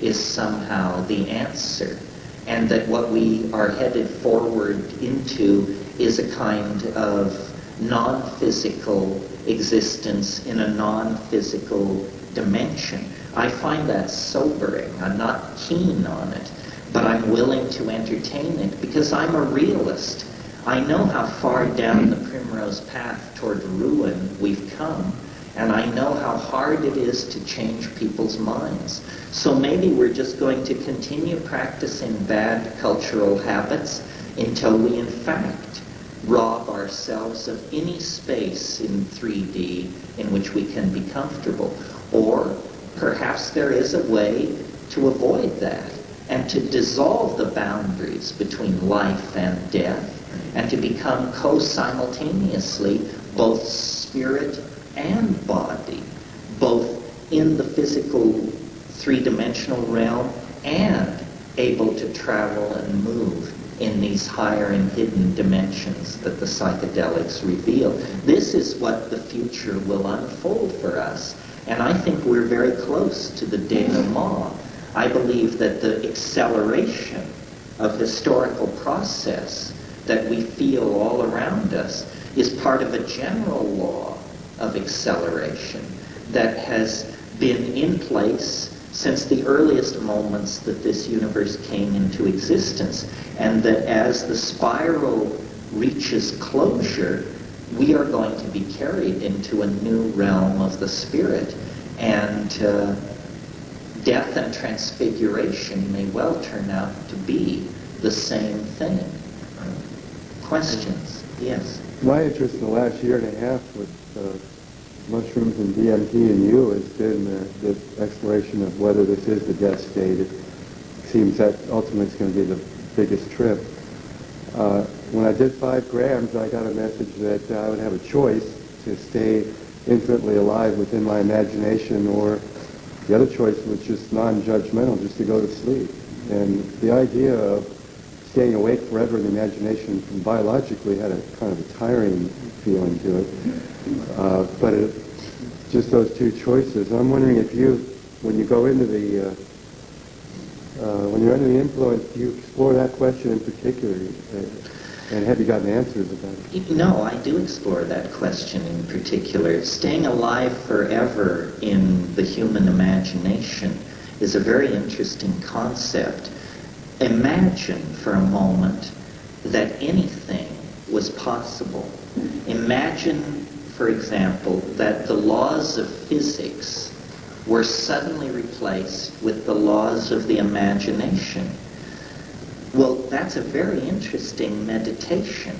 is somehow the answer, and that what we are headed forward into is a kind of non-physical existence in a non-physical dimension. I find that sobering. I'm not keen on it, but I'm willing to entertain it because I'm a realist. I know how far down the primrose path toward ruin we've come, and I know how hard it is to change people's minds. So maybe we're just going to continue practicing bad cultural habits until we in fact rob ourselves of any space in 3D in which we can be comfortable. Or perhaps there is a way to avoid that and to dissolve the boundaries between life and death and to become co-simultaneously both spirit and body, both in the physical three-dimensional realm and able to travel and move in these higher and hidden dimensions that the psychedelics reveal. This is what the future will unfold for us. And I think we're very close to the denouement. I believe that the acceleration of historical process that we feel all around us is part of a general law of acceleration that has been in place since the earliest moments that this universe came into existence, and that as the spiral reaches closure, we are going to be carried into a new realm of the spirit, and death and transfiguration may well turn out to be the same thing. Questions? Yes. My interest in the last year and a half with mushrooms and DMT and you has been the exploration of whether this is the death state. It seems that ultimately it's going to be the biggest trip. When I did 5 grams, I got a message that I would have a choice to stay infinitely alive within my imagination, or the other choice was just non-judgmental, just to go to sleep. And the idea of staying awake forever in the imagination biologically had a kind of a tiring feeling to it. But just those 2 choices. I'm wondering if you, when you go into the, when you're under the influence, do you explore that question in particular? And have you gotten answers about it? No, I do explore that question in particular. Staying alive forever in the human imagination is a very interesting concept. Imagine for a moment that anything was possible. Imagine, for example, that the laws of physics were suddenly replaced with the laws of the imagination. Well, that's a very interesting meditation,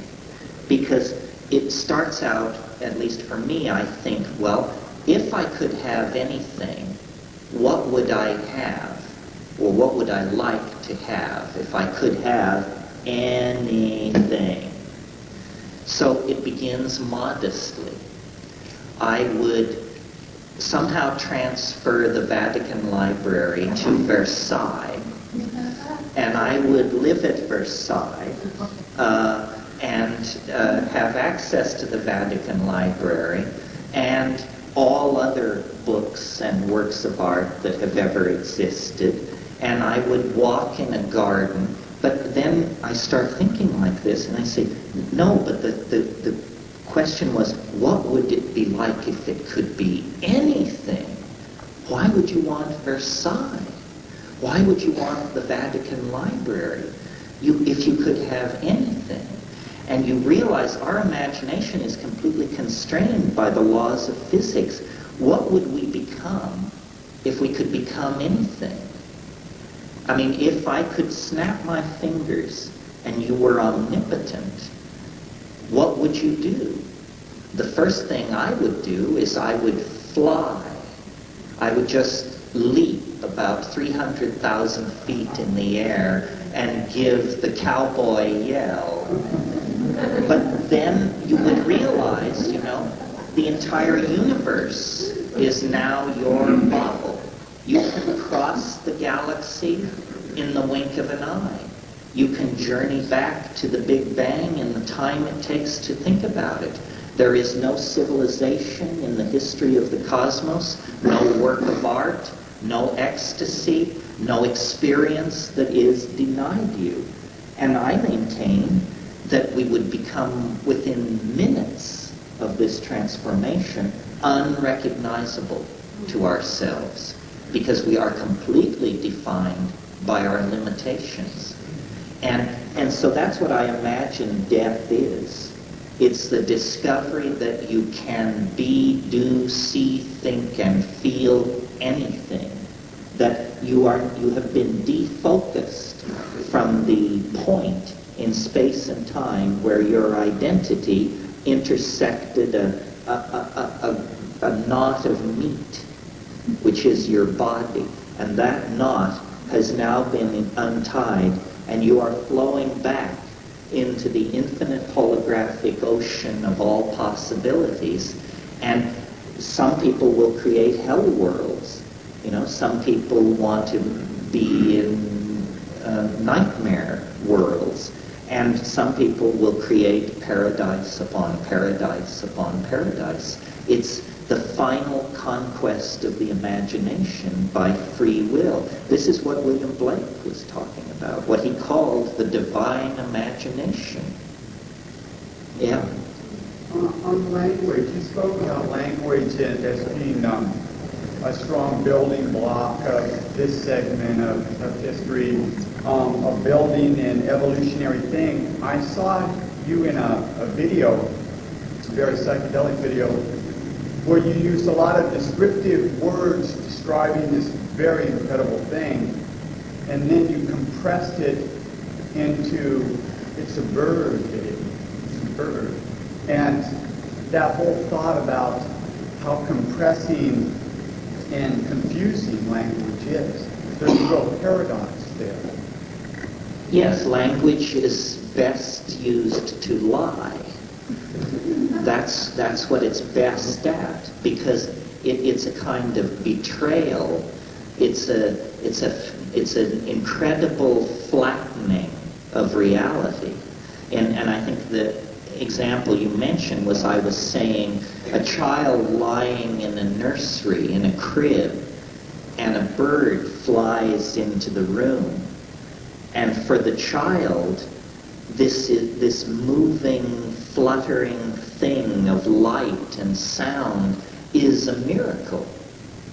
because it starts out, at least for me, I think, well, if I could have anything, what would I have? Or what would I like to have if I could have anything. So it begins modestly. I would somehow transfer the Vatican Library to Versailles, and I would live at Versailles and have access to the Vatican Library and all other books and works of art that have ever existed, and I would walk in a garden. But then I start thinking like this, and I say, no, but the question was, what would it be like if it could be anything? Why would you want Versailles? Why would you want the Vatican Library if you could have anything? And you realize our imagination is completely constrained by the laws of physics. What would we become if we could become anything? I mean, if I could snap my fingers and you were omnipotent, what would you do? The first thing I would do is I would fly. I would just leap about 300,000 feet in the air and give the cowboy yell. But then you would realize, the entire universe is now your bubble. You can cross the galaxy in the wink of an eye. You can journey back to the Big Bang in the time it takes to think about it. There is no civilization in the history of the cosmos, no work of art, no ecstasy, no experience that is denied you. And I maintain that we would become, within minutes of this transformation, unrecognizable to ourselves, because we are completely defined by our limitations. And so that's what I imagine death is. It's the discovery that you can be, do, see, think, and feel anything. That you have been defocused from the point in space and time where your identity intersected a knot of meat, which is your body. And that knot has now been untied, and you are flowing back into the infinite holographic ocean of all possibilities. And some people will create hell worlds. Some people want to be in nightmare worlds. And some people will create paradise upon paradise upon paradise. It's the final conquest of the imagination by free will. This is what William Blake was talking about, what he called the divine imagination. Yeah? On language, you spoke about language as being a strong building block of this segment of history, a building and evolutionary thing. I saw you in a video, a very psychedelic video, where you used a lot of descriptive words describing this very incredible thing, and then you compressed it into, it's a bird, baby, it's a bird. And that whole thought about how compressing and confusing language is. There's a real paradox there. Yes, language is best used to lie. That's what it's best at, because it's a kind of betrayal. It's an incredible flattening of reality. And I think the example you mentioned was, I was saying, a child lying in a nursery in a crib, and a bird flies into the room. And for the child, this moving, fluttering thing of light and sound is a miracle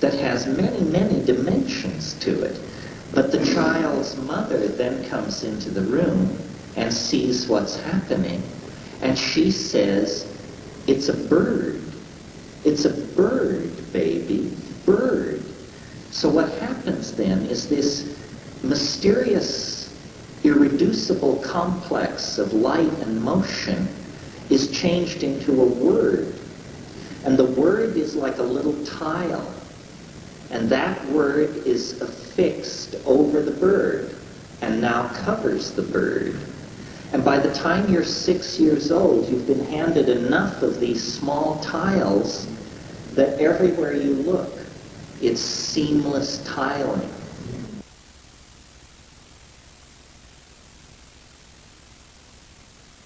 that has many, many dimensions to it. But the child's mother then comes into the room and sees what's happening, and she says, "It's a bird. It's a bird, baby, bird." So what happens then is this mysterious, irreducible complex of light and motion is changed into a word. And the word is like a little tile. And that word is affixed over the bird and now covers the bird. And by the time you're 6 years old, you've been handed enough of these small tiles that everywhere you look, it's seamless tiling.